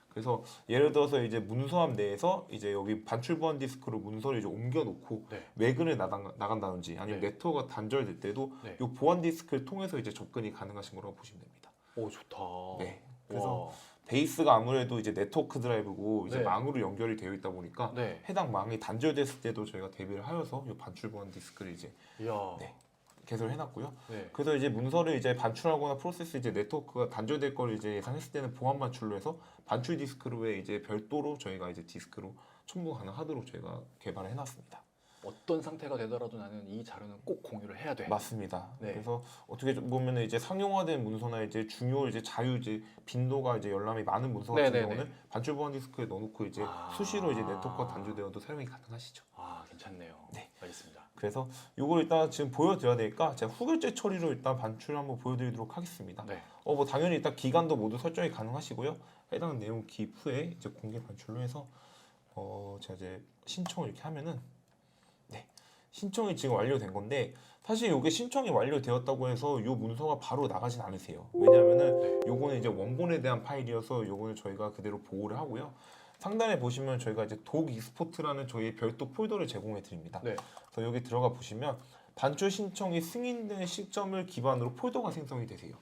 그래서 예를 들어서 이제 문서함 내에서 이제 여기 반출 보안 디스크로 문서를 이제 옮겨놓고 네. 외근을 나간다든지 아니면 네. 네트워크가 단절될 때도 네. 요 보안 디스크를 통해서 이제 접근이 가능하신 거라고 보시면 됩니다. 오 좋다. 네. 그래서 와. 베이스가 아무래도 이제 네트워크 드라이브고 이제 네. 망으로 연결이 되어 있다 보니까 네. 해당 망이 단절됐을 때도 저희가 대비를 하여서 이 반출 보안 디스크를 이제 이야. 네. 개설을 해놨고요. 네. 그래서 이제 문서를 이제 반출하거나 프로세스 이제 네트워크가 단절될 걸 이제 예상했을 때는 보안 반출로 해서 반출 디스크로 왜 이제 별도로 저희가 이제 디스크로 첨부 가능하도록 저희가 개발을 해놨습니다. 어떤 상태가 되더라도 나는 이 자료는 꼭 공유를 해야 돼. 맞습니다. 네. 그래서 어떻게 보면 이제 상용화된 문서나 이제 중요 이제 자유 이제 빈도가 이제 열람이 많은 문서 같은 네네네. 경우는 반출 보안 디스크에 넣어놓고 이제 아. 수시로 이제 네트워크가 단절되어도 사용이 가능하시죠. 아 괜찮네요. 네. 알겠습니다. 그래서 이걸 일단 지금 보여드려야 되니까 제가 후결제 처리로 일단 반출을 한번 보여드리도록 하겠습니다. 네. 뭐 당연히 일단 기간도 모두 설정이 가능하시고요. 해당 내용 기입 후에 이제 공개 반출로 해서 제가 이제 신청을 이렇게 하면은 네 신청이 지금 완료된 건데 사실 이게 신청이 완료되었다고 해서 이 문서가 바로 나가진 않으세요. 왜냐하면은 요거는 이제 원본에 대한 파일이어서 요거는 저희가 그대로 보호를 하고요. 상단에 보시면 저희가 이제 독 익스포트라는 저희의 별도 폴더를 제공해 드립니다. 네. 그래서 여기 들어가 보시면 반출 신청이 승인된 시점을 기반으로 폴더가 생성이 되세요.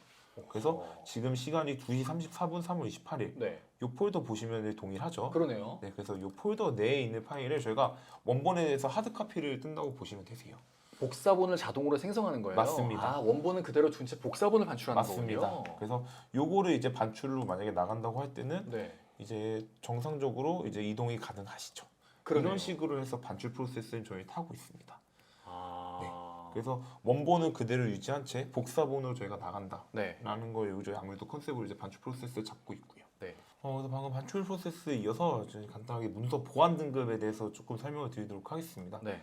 그래서 지금 시간이 2시 34분 3월 28일. 네. 이 폴더 보시면 동일하죠. 그러네요. 네, 그래서 이 폴더 내에 있는 파일을 저희가 원본에 대해서 하드 카피를 뜬다고 보시면 되세요. 복사본을 자동으로 생성하는 거예요. 맞습니다. 아, 원본은 그대로 둔 채 복사본을 반출하는 맞습니다. 거군요. 그래서 요거를 이제 반출로 만약에 나간다고 할 때는 네. 이제 정상적으로 이제 이동이 가능하시죠. 그러네요. 이런 식으로 해서 반출 프로세스는 저희 타고 있습니다. 아. 그래서 원본은 그대로 유지한 채 복사본으로 저희가 나간다라는 네. 거예요. 저희 아무래도 컨셉으로 이제 반출 프로세스를 잡고 있고요. 네. 그래서 방금 반출 프로세스에 이어서 저희 간단하게 문서 보안 등급에 대해서 조금 설명을 드리도록 하겠습니다. 네.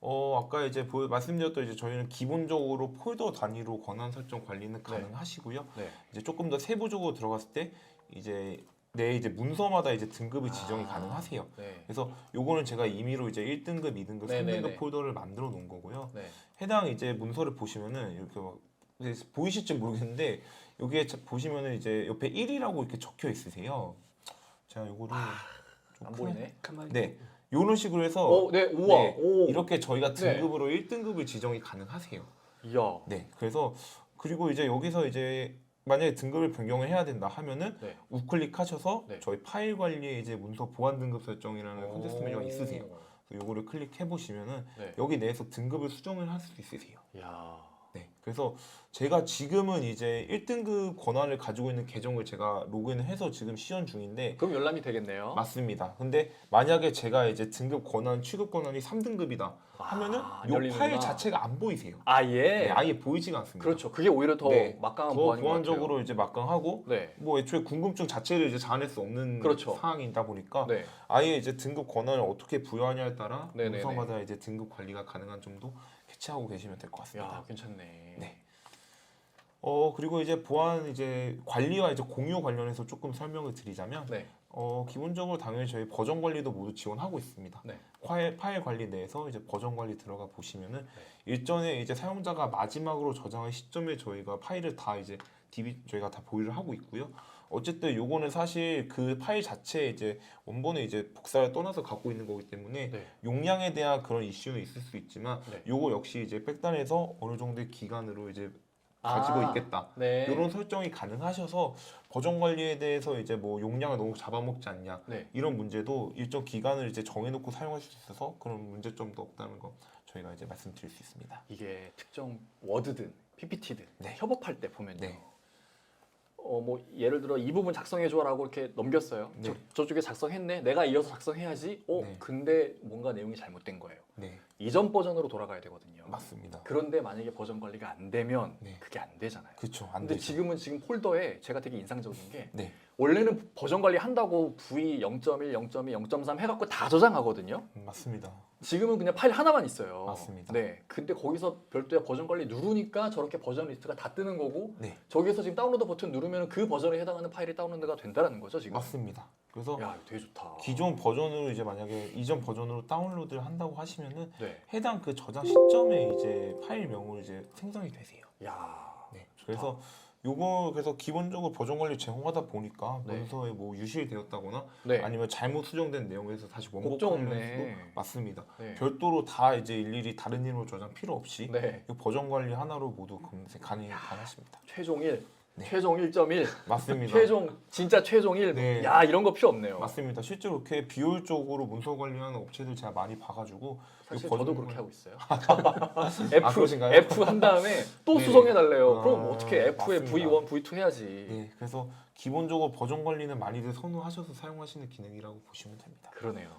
아까 이제 말씀드렸던 이제 저희는 기본적으로 폴더 단위로 권한 설정 관리는 가능하시고요. 네. 이제 조금 더 세부적으로 들어갔을 때 이제 내 이제 문서마다 이제 등급의 지정이 가능하세요. 네. 그래서 요거는 제가 임의로 이제 1등급, 2등급, 네네네. 3등급 폴더를 만들어 놓은 거고요. 네. 해당 이제 문서를 보시면은 이렇게 막 이제 보이실지 모르겠는데 여기에 보시면은 이제 옆에 1이라고 이렇게 적혀 있으세요. 제가 요거를 좀 안 크게- 보이네. 가만히. 네. 요런 식으로 해서 오, 네. 우와. 네, 오. 이렇게 저희가 네. 등급으로 1등급을 지정이 가능하세요. 이야. 네. 그래서 그리고 이제 여기서 이제 만약에 등급을 변경을 해야 된다 하면은 네. 우클릭하셔서 네. 저희 파일 관리에 이제 문서 보안 등급 설정이라는 콘텍스트 메뉴가 있으세요. 그래서 요거를 클릭해 보시면은 네. 여기 내에서 등급을 수정을 할 수 있으세요. 야. 네. 그래서 제가 지금은 이제 1등급 권한을 가지고 있는 계정을 제가 로그인을 해서 지금 시연 중인데 그럼 열람이 되겠네요. 맞습니다. 근데 만약에 제가 이제 등급 권한, 취급 권한이 3등급이다 하면은 안 요 열리는구나. 파일 자체가 안 보이세요. 아, 예. 네, 아예 보이지가 않습니다. 그렇죠. 그게 오히려 더 네. 막강한 더 보안인 것 보안적으로 이제 막강하고 같아요. 네. 뭐 애초에 궁금증 자체를 이제 자아낼 수 없는 그렇죠. 상황이다 보니까 네. 아예 이제 등급 권한을 어떻게 부여하냐에 따라 네네네. 문서마다 이제 등급 관리가 가능한 점도 캐치하고 계시면 될 것 같습니다. 야, 괜찮네. 네. 그리고 이제 보안 이제 관리와 이제 공유 관련해서 조금 설명을 드리자면 네. 기본적으로 당연히 저희 버전 관리도 모두 지원하고 있습니다. 네. 파일 관리 내에서 이제 버전 관리 들어가 보시면은 일전에 이제 사용자가 마지막으로 저장한 시점에 저희가 파일을 다 이제 저희가 다 보유를 하고 있고요. 어쨌든 요거는 사실 그 파일 자체에 이제 원본에 이제 복사를 떠나서 갖고 있는 거기 때문에 네. 용량에 대한 그런 이슈는 있을 수 있지만 네. 요거 역시 이제 백단에서 어느 정도의 기간으로 이제 가지고 아, 있겠다. 네. 이런 설정이 가능하셔서 버전 관리에 대해서 이제 뭐 용량을 너무 잡아먹지 않냐 네. 이런 문제도 일정 기간을 이제 정해놓고 사용하실 수 있어서 그런 문제점도 없다는 거 저희가 이제 말씀드릴 수 있습니다. 이게 특정 워드든 PPT든 네. 협업할 때 보면요. 네. 뭐 예를 들어 이 부분 작성해줘라고 이렇게 넘겼어요. 네. 저쪽에 작성했네. 내가 이어서 작성해야지. 네. 근데 뭔가 내용이 잘못된 거예요. 네, 이전 버전으로 돌아가야 되거든요. 맞습니다. 그런데 만약에 버전 관리가 안 되면 네. 그게 안 되잖아요. 그렇죠. 안 근데 되죠. 지금 폴더에 제가 되게 인상적인 게 네, 원래는 버전 관리 한다고 V 0.1, 0.2, 0.3 해갖고 다 저장하거든요. 맞습니다. 지금은 그냥 파일 하나만 있어요. 맞습니다. 네. 근데 거기서 별도의 버전 관리 누르니까 저렇게 버전 리스트가 다 뜨는 거고 네, 저기서 지금 다운로드 버튼 누르면 그 버전에 해당하는 파일이 다운로드가 된다는 거죠 지금. 맞습니다. 그래서 야, 이거 되게 좋다. 기존 버전으로 이제 만약에 이전 버전으로 다운로드를 한다고 하시면은 네. 해당 그 저장 시점에 이제 파일명으로 이제 생성이 되세요. 야. 네. 그래서 요거 그래서 기본적으로 버전 관리 제공하다 보니까 네. 문서에 뭐 유실되었다거나 네. 아니면 잘못 수정된 내용에서 다시 걱정 원복하는 없네. 수도 맞습니다. 네. 별도로 다 이제 일일이 다른 이름으로 저장 필요 없이 네. 이 버전 관리 하나로 모두 가능하십니다. 최종 1, 네. 최종 1.1, 맞습니다. 최종 진짜 최종 1. 네. 야, 이런 거 필요 없네요. 맞습니다. 실제로 이렇게 비효율적으로 문서 관리하는 업체들 제가 많이 봐가지고 사실 이 버전 저도 관리- 그렇게 하고 있어요. 아, 그러신가요? F 한 다음에 또 네. 수정해 달래요. 아, 그럼 어떻게 F에 맞습니다. V1, V2 해야지. 네, 그래서 기본적으로 버전 관리는 많이들 선호하셔서 사용하시는 기능이라고 보시면 됩니다. 그러네요.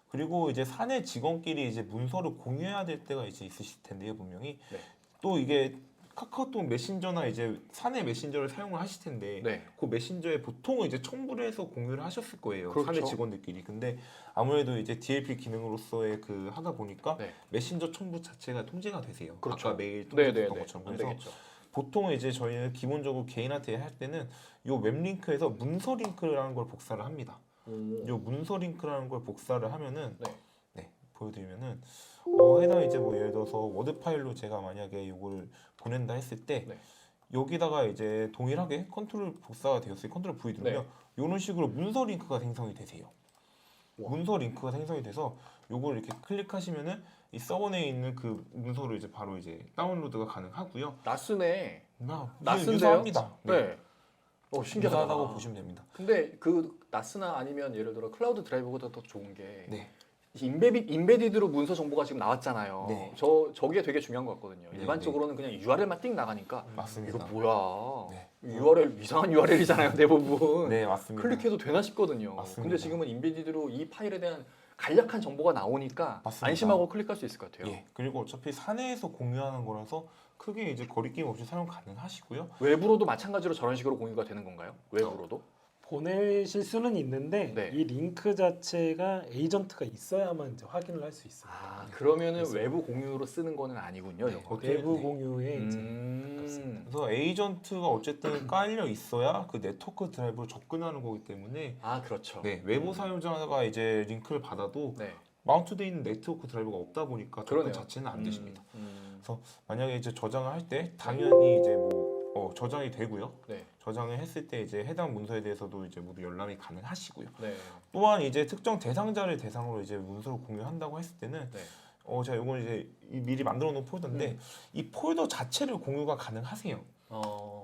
그리고 이제 사내 직원끼리 이제 문서를 공유해야 될 때가 이제 있으실 텐데요, 분명히. 네. 또 이게 카카오톡 메신저나 이제 사내 메신저를 사용을 하실 텐데 네. 그 메신저에 보통은 이제 첨부를 해서 공유를 하셨을 거예요. 그렇죠. 사내 직원들끼리. 근데 아무래도 이제 DLP 기능으로서의 그 하다 보니까 네. 메신저 첨부 자체가 통제가 되세요. 그렇죠. 아까 메일 네, 네, 통제했던 네. 것처럼. 안 그래서 되겠죠. 보통 이제 저희는 기본적으로 개인한테 할 때는 요 웹링크에서 문서 링크라는 걸 복사를 합니다. 요 문서 링크라는 걸 복사를 하면은 네. 네, 보여드리면은 해당 이제 뭐 예를 들어서 워드 파일로 제가 만약에 요거를 보낸다 했을 때 네. 여기다가 이제 동일하게 컨트롤 복사가 되었어요. 컨트롤 V 누르면 이런 식으로 문서 링크가 생성이 되세요. 와. 문서 링크가 생성이 돼서 요걸 이렇게 클릭하시면은 이 서버 내에 있는 그 문서를 이제 바로 이제 다운로드가 가능하고요. 나스네. 나스인데요? 유사합니다. 네. 신기하다. 유사하다고 보시면 됩니다. 근데 그 나스나 아니면 예를 들어 클라우드 드라이브보다 더 좋은 게 네. 인베디드로 문서 정보가 지금 나왔잖아요. 네. 저게 되게 중요한 것 같거든요. 네, 일반적으로는 그냥 URL만 띵 나가니까 맞습니다. 이거 뭐야? 네. URL 이상한 URL이잖아요, 대부분. 네, 맞습니다. 클릭해도 되나 싶거든요. 맞습니다. 근데 지금은 인베디드로 이 파일에 대한 간략한 정보가 나오니까 맞습니다. 안심하고 클릭할 수 있을 것 같아요. 예. 그리고 어차피 사내에서 공유하는 거라서 크게 이제 거리낌 없이 사용 가능하시고요. 외부로도 마찬가지로 저런 식으로 공유가 되는 건가요? 외부로도? 보내실 수는 있는데 네. 이 링크 자체가 에이전트가 있어야만 이제 확인을 할 수 있습니다. 그러면은 그래서- 외부 공유로 쓰는 거는 아니군요. 네, 이거. 내부 네. 공유에 이제 그래서 에이전트가 어쨌든 깔려 있어야 그 네트워크 드라이브로 접근하는 거기 때문에 그렇죠. 네, 외부 사용자가 이제 링크를 받아도 네. 마운트되어 있는 네트워크 드라이브가 없다 보니까 접근 그러네요. 자체는 안 되십니다. 음. 만약에 이제 저장을 할 때 당연히 이제 저장이 되고요. 네. 저장을 했을 때 이제 해당 문서에 대해서도 이제 모두 열람이 가능하시고요. 네. 또한 이제 특정 대상자를 대상으로 이제 문서를 공유한다고 했을 때는 네. 제가 이건 이제 미리 만들어 놓은 폴더인데 이 폴더 자체를 공유가 가능하세요.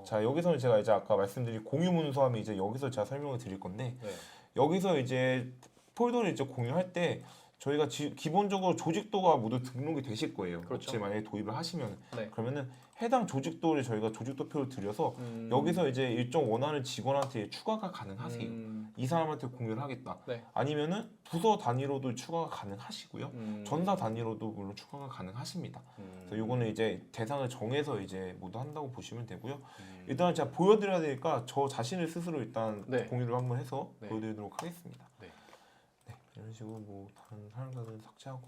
자, 여기서는 제가 이제 아까 말씀드린 공유 문서 하면 이제 여기서 제가 설명을 드릴 건데 네. 여기서 이제 폴더를 이제 공유할 때 저희가 기본적으로 조직도가 모두 등록이 되실 거예요. 그렇죠. 업체 만약에 도입을 하시면 네. 그러면은 해당 조직도를 저희가 조직도표를 드려서 여기서 이제 일정 원하는 직원한테 추가가 가능하세요. 이 사람한테 공유를 하겠다. 네. 아니면은 부서 단위로도 추가가 가능하시고요. 음. 전사 단위로도 물론 추가가 가능하십니다. 그래서 요거는 이제 대상을 정해서 이제 모두 한다고 보시면 되고요. 일단 제가 보여드려야 되니까 저 자신을 스스로 일단 네. 공유를 한번 해서 네. 보여드리도록 하겠습니다. 네. 네, 이런 식으로 뭐 다른 사용자들은 삭제하고.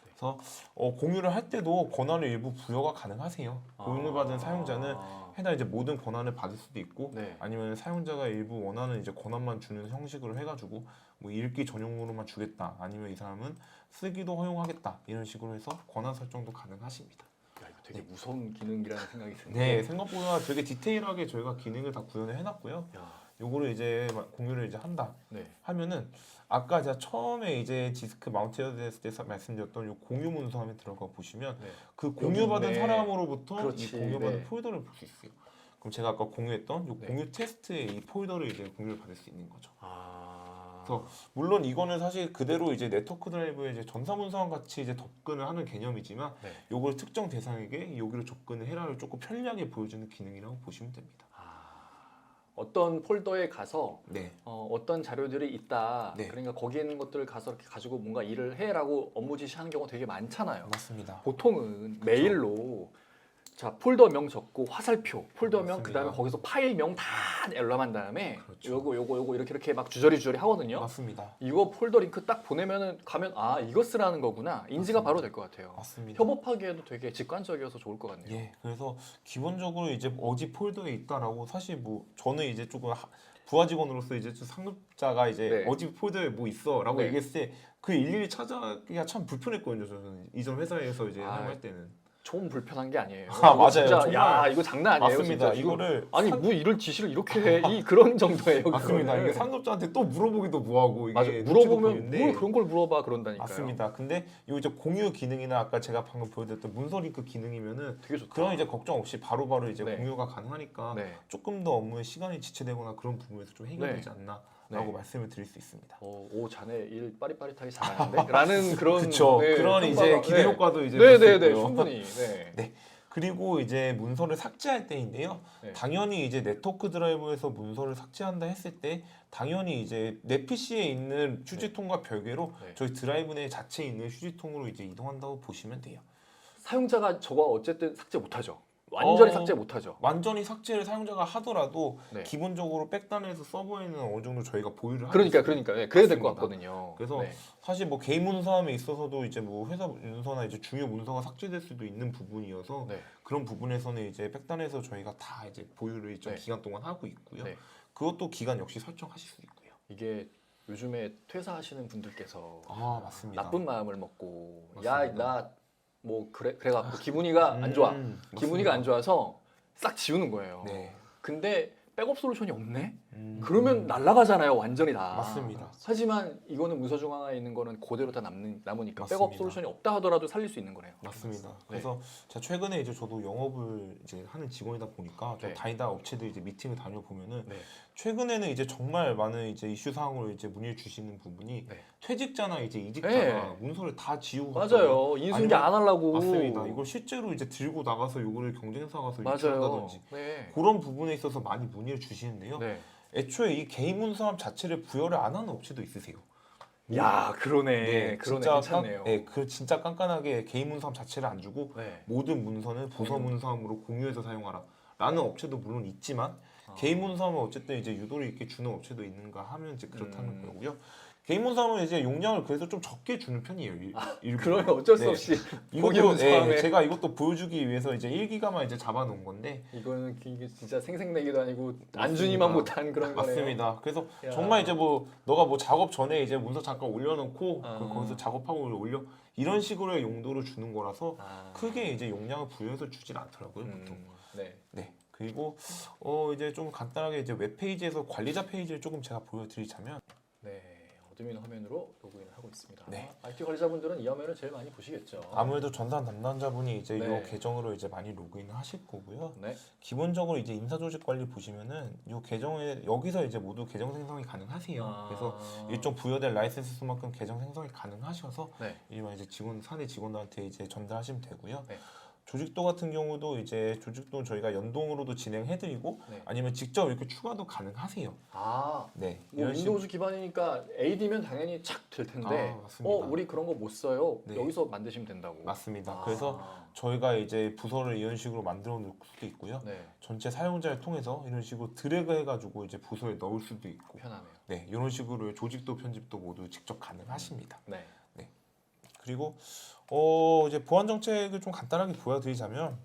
그래서 공유를 할 때도 권한을 일부 부여가 가능하세요. 공유를 받은 사용자는 해당 이제 모든 권한을 받을 수도 있고, 네. 아니면 사용자가 일부 원하는 이제 권한만 주는 형식으로 해가지고 뭐 읽기 전용으로만 주겠다, 아니면 이 사람은 쓰기도 허용하겠다 이런 식으로 해서 권한 설정도 가능하십니다. 야, 이거 되게 무서운 기능이라는 생각이 드는데. 네, 생각보다 되게 디테일하게 저희가 기능을 다 구현을 해놨고요. 야, 요거를 이제 공유를 이제 한다 네. 하면은 아까 제가 처음에 이제 디스크 마운트 됐을 때 말씀드렸던 요 공유 문서 화면 들어가 보시면 네. 그 공유받은 있네. 사람으로부터 그렇지, 이 공유받은 네. 폴더를 볼 수 있어요. 그럼 제가 아까 공유했던 요 네. 공유 테스트에 이 폴더를 이제 공유를 받을 수 있는 거죠. 아. 그래서 물론 이거는 사실 그대로 이제 네트워크 드라이브에 이제 전사 문서와 같이 이제 접근을 하는 개념이지만 네. 요걸 특정 대상에게 여기로 접근을 해라를 조금 편리하게 보여주는 기능이라고 보시면 됩니다. 어떤 폴더에 가서 네. 어떤 자료들이 있다. 네. 그러니까 거기에 있는 것들을 가서 이렇게 가지고 뭔가 일을 해라고 업무 지시하는 경우가 되게 많잖아요. 맞습니다. 보통은 메일로 자 폴더명 적고 화살표, 폴더명 맞습니다. 그다음에 거기서 파일명 다 열람한 다음에 그렇죠. 요거 이렇게 막 주저리 하거든요. 맞습니다. 이거 폴더 링크 딱 보내면은 가면 이거 쓰라는 거구나 인지가 맞습니다. 바로 될 것 같아요. 맞습니다. 협업하기에도 되게 직관적이어서 좋을 것 같네요. 예, 그래서 기본적으로 이제 어디 폴더에 있다라고 사실 뭐 저는 이제 조금 부하 직원으로서 이제 좀 상급자가 이제 네. 어디 폴더에 뭐 있어라고 네. 얘기했을 때 그 일일이 찾아기가 참 불편했거든요. 저는 이전 회사에서 이제 아, 사용할 때는. 좀 불편한 게 아니에요. 아, 이거 맞아요. 진짜, 정말 야 이거 장난 아니에요. 맞습니다. 진짜. 이거를 아니 뭐 일을 지시를 이렇게 해? 이 그런 정도예요. 맞습니다. 그거는. 이게 상급자한테 또 물어보기도 뭐하고 이게 맞아. 눈치도 물어보면 보이는데 뭘 그런 걸 물어봐 그런다니까요. 맞습니다. 근데 요 이제 공유 기능이나 아까 제가 방금 보여드렸던 문서 링크 기능이면은 되게 좋다. 그런 이제 걱정 없이 바로바로 이제 네. 공유가 가능하니까 네. 조금 더 업무에 시간이 지체되거나 그런 부분에서 좀 해결되지 않나라고 네. 말씀을 드릴 수 있습니다. 오 자네 일 빠릿빠릿하게 잘하는데? 라는 그런 그쵸. 그런 이제 평가가- 기대 효과도 이제 네, 볼수 네, 네, 있고요. 충분히. 네. 네. 그리고 이제 문서를 삭제할 때인데요. 네. 당연히 이제 네트워크 드라이브에서 문서를 삭제한다 했을 때 당연히 이제 내 PC에 있는 휴지통과 별개로 네. 저희 드라이브 내 자체에 있는 휴지통으로 이제 이동한다고 보시면 돼요. 사용자가 저거 어쨌든 삭제 못하죠. 완전히 삭제 못하죠. 완전히 삭제를 사용자가 하더라도 네. 기본적으로 백단에서 서버에는 어느 정도 저희가 보유를 하고 그러니까 있어요. 네, 그래야 될 것 맞습니다. 같거든요. 그래서 네. 사실 뭐 개인 문서함에 있어서도 이제 뭐 회사 문서나 이제 중요 문서가 삭제될 수도 있는 부분이어서 네. 그런 부분에서는 이제 백단에서 저희가 다 이제 보유를 일정 네. 기간 동안 하고 있고요. 네. 그것도 기간 역시 설정하실 수 있고요. 이게 요즘에 퇴사하시는 분들께서 맞습니다. 나쁜 마음을 먹고 맞습니다. 야 나 뭐 그래갖고 기분이가 안 좋아. 기분이가 안 좋아서 싹 지우는 거예요. 네. 근데 백업 솔루션이 없네. 그러면 날아가잖아요, 완전히 다. 맞습니다. 하지만 이거는 문서중앙화에 있는 거는 그대로 다 남으니까 맞습니다. 백업 솔루션이 없다 하더라도 살릴 수 있는 거네요. 맞습니다. 네. 그래서 제가 최근에 이제 저도 영업을 이제 하는 직원이다 보니까 좀 네. 다니다 업체들 이제 미팅을 다녀보면은 네. 최근에는 이제 정말 많은 이제 이슈 사항으로 이제 문의를 주시는 부분이 네. 퇴직자나 이제 이직자가 네. 문서를 다 지우고 맞아요. 인수인계 아니면- 안 하려고. 맞습니다. 이걸 실제로 이제 들고 나가서 요거를 경쟁사 가서 맞아요. 유출한다든지 네. 그런 부분에 있어서 많이 문의를 주시는데요. 네. 애초에 이 개인 문서함 자체를 부여를 안 하는 업체도 있으세요. 야, 그러네. 그러네. 괜찮네요. 진짜 깐깐하게 개인 문서함 자체를 안 주고 네. 모든 문서는 부서 문서함으로 공유해서 사용하라. 라는 업체도 물론 있지만 개인 문서함은 어쨌든 이제 유도리 있게 주는 업체도 있는가 하면 이제 그렇다는 거고요. 개인 문서함은 이제 용량을 그래서 좀 적게 주는 편이에요. 일부러. 그러면 어쩔 수 네. 없이 이것도 거기 문서함에 제가 이것도 보여주기 위해서 이제 1기가만 이제 잡아놓은 건데 이거는 이게 진짜 생색내기도 아니고 맞습니다. 안준이만 못한 그런 거네요. 맞습니다. 그래서 야. 정말 이제 뭐 너가 뭐 작업 전에 이제 문서 잠깐 올려놓고 아. 거기서 작업하고 올려 이런 식으로의 용도로 주는 거라서 아. 크게 이제 용량을 부여해서 주질 않더라고요 보통. 네. 네. 그리고 이제 좀 간단하게 이제 웹페이지에서 관리자 페이지를 조금 제가 보여드리자면 네. 어드민 화면으로 로그인을 하고 있습니다. 네. IT 관리자분들은 이 화면을 제일 많이 보시겠죠. 아무래도 전산 담당자분이 이제 네. 이 계정으로 이제 많이 로그인을 하실 거고요. 네. 기본적으로 이제 인사조직 관리 보시면은 이 계정에 여기서 이제 모두 계정 생성이 가능하세요. 아. 그래서 일정 부여된 라이센스 수만큼 계정 생성이 가능하셔서 네. 일반 이제 사내 직원들한테 이제 전달하시면 되고요. 네. 조직도 같은 경우도 이제 조직도 저희가 연동으로도 진행해드리고 네. 아니면 직접 이렇게 추가도 가능하세요. 아, 네. 뭐 이런 식으로. 윈도우즈 기반이니까 AD면 당연히 착 될 텐데. 아, 맞습니다. 우리 그런 거 못 써요. 네. 여기서 만드시면 된다고. 맞습니다. 아. 그래서 저희가 이제 부서를 이런 식으로 만들어 놓을 수도 있고요. 네. 전체 사용자를 통해서 이런 식으로 드래그 해가지고 이제 부서에 넣을 수도 있고. 편하네요. 네, 이런 식으로 조직도 편집도 모두 직접 가능하십니다. 네. 그리고 이제 보안 정책을 좀 간단하게 보여드리자면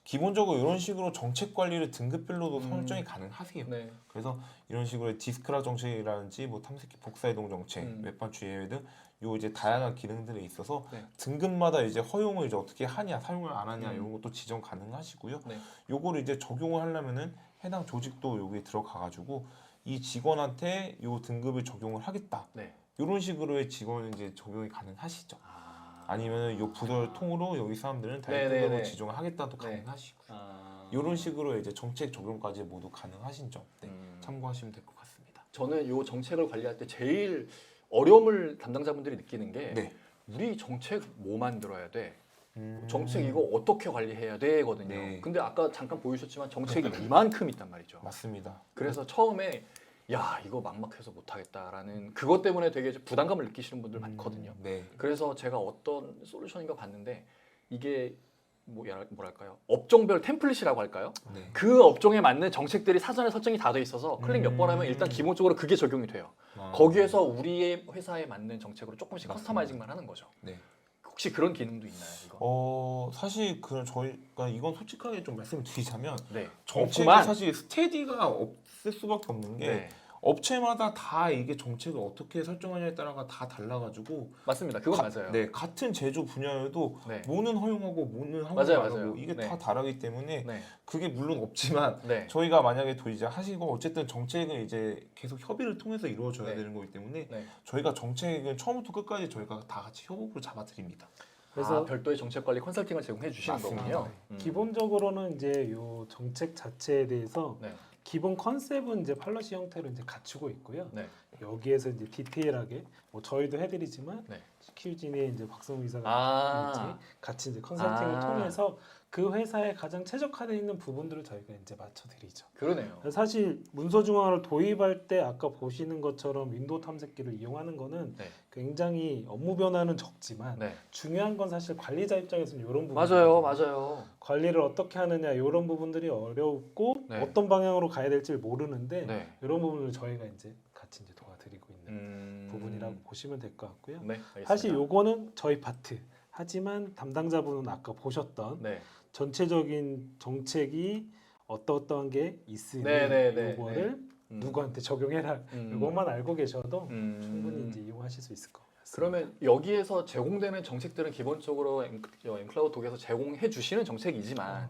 기본적으로 이런 식으로 정책 관리를 등급별로도 설정이 가능하세요. 네. 그래서 이런 식으로 디스크라 정책이라든지 뭐 탐색기 복사이동 정책, 웹반추 예외 등 요 이제 다양한 기능들에 있어서 네. 등급마다 이제 허용을 이제 어떻게 하냐, 사용을 안 하냐 이런 것도 지정 가능하시고요. 네. 요거를 이제 적용을 하려면은 해당 조직도 여기에 들어가가지고 이 직원한테 요 등급을 적용을 하겠다. 네. 이런 식으로의 직원 이제 적용이 가능하시죠. 아니면 요 부서를 통으로 여기 사람들은 다이렉트로 네네네. 지정을 하겠다도 네. 가능하시고요. 이런 식으로 이제 정책 적용까지 모두 가능하신 점 참고하시면 될 것 같습니다. 저는 요 정책을 관리할 때 제일 어려움을 담당자분들이 느끼는 게 네. 우리 정책 뭐 만들어야 돼? 음. 정책 이거 어떻게 관리해야 되거든요. 네. 근데 아까 잠깐 보여주셨지만 정책이 이만큼 있단 말이죠. 맞습니다. 그래서 처음에 야 이거 막막해서 못하겠다라는 그것 때문에 되게 부담감을 느끼시는 분들 많거든요. 네. 그래서 제가 어떤 솔루션인가 봤는데 이게 뭐랄까요? 업종별 템플릿이라고 할까요? 네. 그 업종에 맞는 정책들이 사전에 설정이 다 돼 있어서 클릭 몇 번 하면 일단 기본적으로 그게 적용이 돼요. 아. 거기에서 우리의 회사에 맞는 정책으로 조금씩 맞습니다. 커스터마이징만 하는 거죠. 네. 혹시 그런 기능도 있나요? 이거? 사실 저희가 이건 솔직하게 좀 말씀을 드리자면 네. 정책이 없구만. 사실 스테디가 없을 수밖에 없는 게 네. 업체마다 다 이게 정책을 어떻게 설정하냐에 따라가 다 달라가지고 맞습니다. 그건 맞아요. 네, 같은 제조 분야여도 네. 뭐는 허용하고 뭐는 하고 맞아요, 안 하고 맞아요. 이게 네. 다 다르기 때문에 네. 그게 물론 없지만 네. 저희가 만약에 이제 하시고 어쨌든 정책은 이제 계속 협의를 통해서 이루어져야 네. 되는 거기 때문에 네. 저희가 정책은 처음부터 끝까지 저희가 다 같이 협업으로 잡아드립니다. 그래서 별도의 정책 관리 컨설팅을 제공해 주시는 맞습니다. 거군요. 기본적으로는 이제 요 정책 자체에 대해서 네. 기본 컨셉은 이제 팔러시 형태로 이제 갖추고 있고요. 네. 여기에서 이제 디테일하게 뭐 저희도 해드리지만 네. CQ진의 이제 박성우 이사가 아. 같이 이제 컨설팅을 통해서 그 회사에 가장 최적화되어 있는 부분들을 저희가 이제 맞춰드리죠. 그러네요. 사실 문서중앙화를 도입할 때 아까 보시는 것처럼 윈도우 탐색기를 이용하는 거는 네. 굉장히 업무 변화는 적지만 네. 중요한 건 사실 관리자 입장에서는 이런 부분 맞아요. 관리를 어떻게 하느냐 이런 부분들이 어렵고 네. 어떤 방향으로 가야 될지 모르는데 네. 이런 부분을 저희가 이제 같이 이제 도와드리고 있는 부분이라고 보시면 될 것 같고요. 네. 알겠습니다. 사실 요거는 저희 파트. 하지만 담당자분은 아까 보셨던 네. 전체적인 정책이 어떠한 게 있으니 네. 요거를 누구한테 적용해라. 이것만 알고 계셔도 충분히 이제 이용하실 수 있을 것 같습니다. 그러면 여기에서 제공되는 정책들은 기본적으로 엠클라우드 독에서 제공해 주시는 정책이지만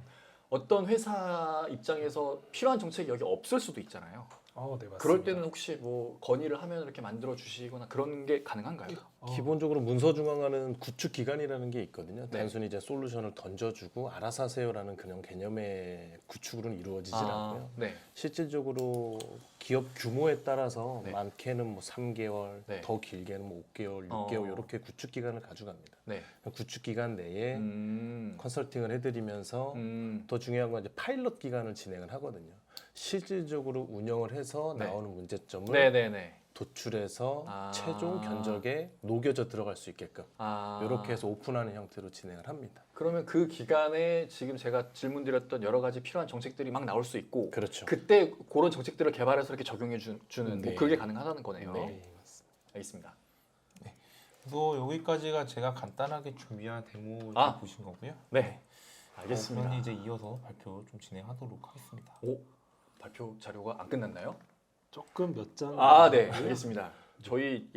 어떤 회사 입장에서 필요한 정책이 여기 없을 수도 있잖아요. 네, 맞습니다. 그럴 때는 혹시 뭐 건의를 하면 이렇게 만들어 주시거나 그런 게 가능한가요? 기본적으로 문서 중앙화는 구축 기관이라는 게 있거든요. 네. 단순히 이제 솔루션을 던져주고 알아서 하세요라는 그런 개념의 구축으로는 이루어지질 않고요. 네. 실질적으로 기업 규모에 따라서 네. 많게는 뭐 3개월, 네. 더 길게는 뭐 5개월, 6개월 어. 이렇게 구축 기간을 가져갑니다. 네. 구축 기간 내에 음. 컨설팅을 해드리면서 더 중요한 건 이제 파일럿 기간을 진행을 하거든요. 실질적으로 운영을 해서 네. 나오는 문제점을 네네네. 도출해서 아. 최종 견적에 녹여져 들어갈 수 있게끔 아. 이렇게 해서 오픈하는 형태로 진행을 합니다. 그러면 그 기간에 지금 제가 질문드렸던 여러 가지 필요한 정책들이 막 나올 수 있고 그렇죠. 그때 그런 정책들을 개발해서 이렇게 적용해 주는 네. 뭐 그게 가능하다는 거네요. 네. 알겠습니다. 그래서 여기까지가 제가 간단하게 준비한 데모 아. 보신 거고요. 네. 알겠습니다. 그럼 이제 이어서 발표 좀 진행하도록 하겠습니다. 오, 발표 자료가 안 끝났나요? 조금 몇 장. 아, 네, 알겠습니다. 저희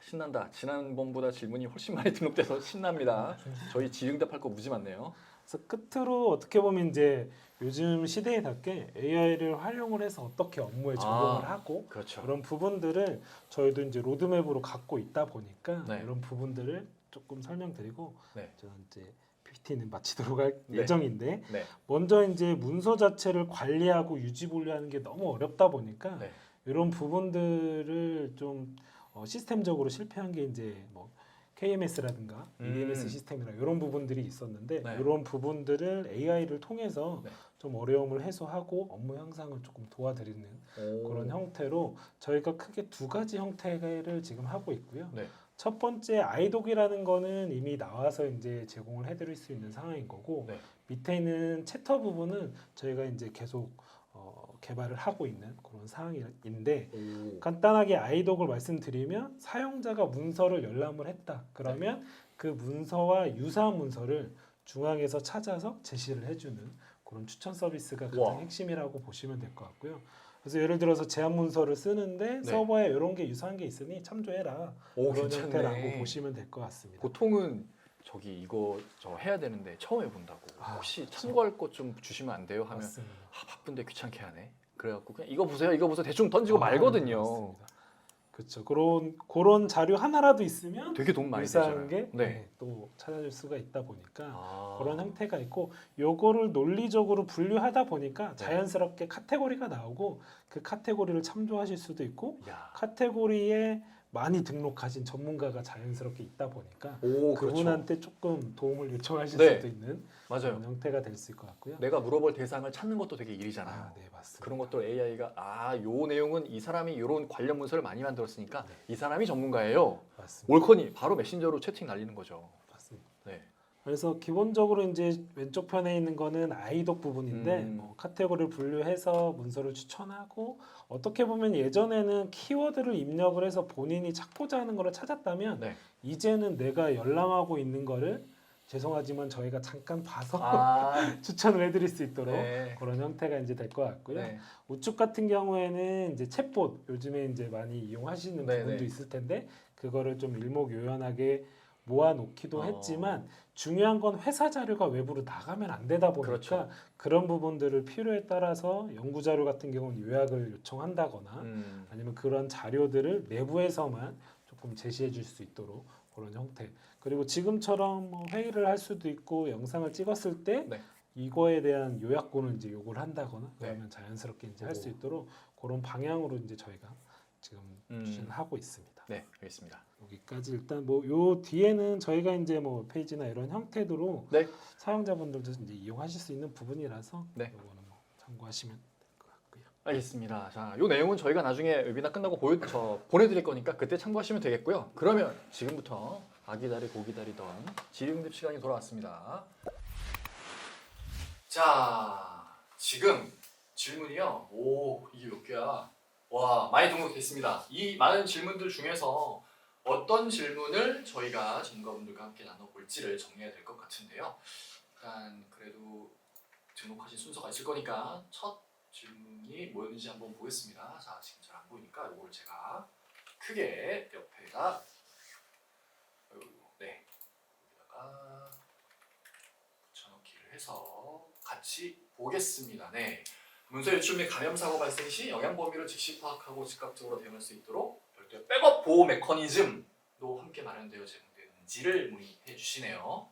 신난다. 지난번보다 질문이 훨씬 많이 등록돼서 신납니다. 저희 질응답할 거 무지 많네요. 그래서 끝으로 어떻게 보면 이제 요즘 시대에 맞게 AI를 활용을 해서 어떻게 업무에 적용을 하고 그렇죠. 그런 부분들을 저희도 이제 로드맵으로 갖고 있다 보니까 네. 이런 부분들을 조금 설명드리고 네. 저는 이제 PPT는 마치도록 할 네. 예정인데 네. 먼저 이제 문서 자체를 관리하고 유지 보류하는 게 너무 어렵다 보니까 네. 이런 부분들을 좀 시스템적으로 실패한 게 이제 뭐 KMS라든가 EMS 시스템이나 이런 부분들이 있었는데 네. 이런 부분들을 AI를 통해서 네. 좀 어려움을 해소하고 업무 향상을 조금 도와드리는 오. 그런 형태로 저희가 크게 두 가지 형태를 지금 하고 있고요. 네. 첫 번째 아이독이라는 거는 이미 나와서 이제 제공을 해드릴 수 있는 상황인 거고 네. 밑에 있는 챕터 부분은 저희가 이제 계속 개발을 하고 있는 그런 상황인데 오. 간단하게 아이독을 말씀드리면 사용자가 문서를 열람을 했다. 그러면 그 문서와 유사한 문서를 중앙에서 찾아서 제시를 해주는 그런 추천 서비스가 가장 와. 핵심이라고 보시면 될 것 같고요. 그래서 예를 들어서 제안 문서를 쓰는데 서버에 이런 게 유사한 게 있으니 참조해라. 오, 그런 괜찮네. 형태라고 보시면 될 것 같습니다. 보통은 저기 이거 저 해야 되는데 처음 해본다고 혹시 참고할 것 좀 주시면 안 돼요? 하면 맞습니다. 바쁜데 귀찮게 하네. 그래갖고 그냥 이거 보세요 대충 던지고 말거든요. 맞습니다. 그렇죠. 그런 자료 하나라도 있으면 되게 도움 많이 유사한 되잖아요. 게 또 찾아줄 수가 있다 보니까 아. 그런 형태가 있고 요거를 논리적으로 분류하다 보니까 네. 자연스럽게 카테고리가 나오고 그 카테고리를 참조하실 수도 있고 야. 카테고리에 많이 등록하신 전문가가 자연스럽게 있다 보니까 오, 그렇죠. 그분한테 조금 도움을 요청하실 네. 수도 있는 맞아요. 그런 형태가 될 수 있을 것 같고요. 내가 물어볼 대상을 찾는 것도 되게 일이잖아요. 네, 맞습니다. 그런 것들 AI가 요 내용은 이 사람이 이런 관련 문서를 많이 만들었으니까 이 사람이 전문가예요. 맞습니다. 옳거니 바로 메신저로 채팅 날리는 거죠. 맞습니다. 네. 그래서 기본적으로 이제 왼쪽 편에 있는 거는 아이독 부분인데 뭐 카테고리를 분류해서 문서를 추천하고 어떻게 보면 예전에는 키워드를 입력을 해서 본인이 찾고자 하는 거를 찾았다면 네. 이제는 내가 열람하고 있는 거를 죄송하지만 저희가 잠깐 봐서 아, 추천을 해드릴 수 있도록 네. 그런 형태가 이제 될 것 같고요. 네. 우측 같은 경우에는 이제 챗봇 요즘에 이제 많이 이용하시는 네, 부분도 네. 있을 텐데 그거를 좀 일목요연하게 모아놓기도 했지만 어. 중요한 건 회사 자료가 외부로 나가면 안 되다 보니까 그렇죠. 그런 부분들을 필요에 따라서 연구 자료 같은 경우는 요약을 요청한다거나 아니면 그런 자료들을 내부에서만 조금 제시해 줄 수 있도록 그런 형태. 그리고 지금처럼 뭐 회의를 할 수도 있고 영상을 찍었을 때 네. 이거에 대한 요약본을 이제 요구를 한다거나 네. 그러면 자연스럽게 이제 할 수 오. 있도록 그런 방향으로 이제 저희가 지금 추진을 하고 있습니다. 네, 알겠습니다. 여기까지 일단 뭐 요 뒤에는 저희가 이제 뭐 페이지나 이런 형태로 네. 사용자분들도 이제 이용하실 수 있는 부분이라서 네. 요거는 뭐 참고하시면 될 것 같고요. 알겠습니다. 자, 요 내용은 저희가 나중에 웨비나 끝나고 보내드릴 거니까 그때 참고하시면 되겠고요. 그러면 지금부터 아기다리 고기다리던 질의응답 시간이 돌아왔습니다. 자, 지금 질문이요. 오, 이게 몇 개야? 와, 많이 등록됐습니다. 이 많은 질문들 중에서 어떤 질문을 저희가 전문가분들과 함께 나눠볼지를 정해야 될 것 같은데요. 일단 그래도 등록하신 순서가 있을 거니까 첫 질문이 뭐였는지 한번 보겠습니다. 자, 지금 잘 안 보이니까 이걸 제가 크게 옆에다 네, 여기다가 붙여넣기를 해서 같이 보겠습니다. 네. 문서 유출 및 감염 사고 발생 시 영향 범위를 즉시 파악하고 즉각적으로 대응할 수 있도록 별도의 백업 보호 메커니즘도 함께 마련되어 제공되는지를 문의해 주시네요.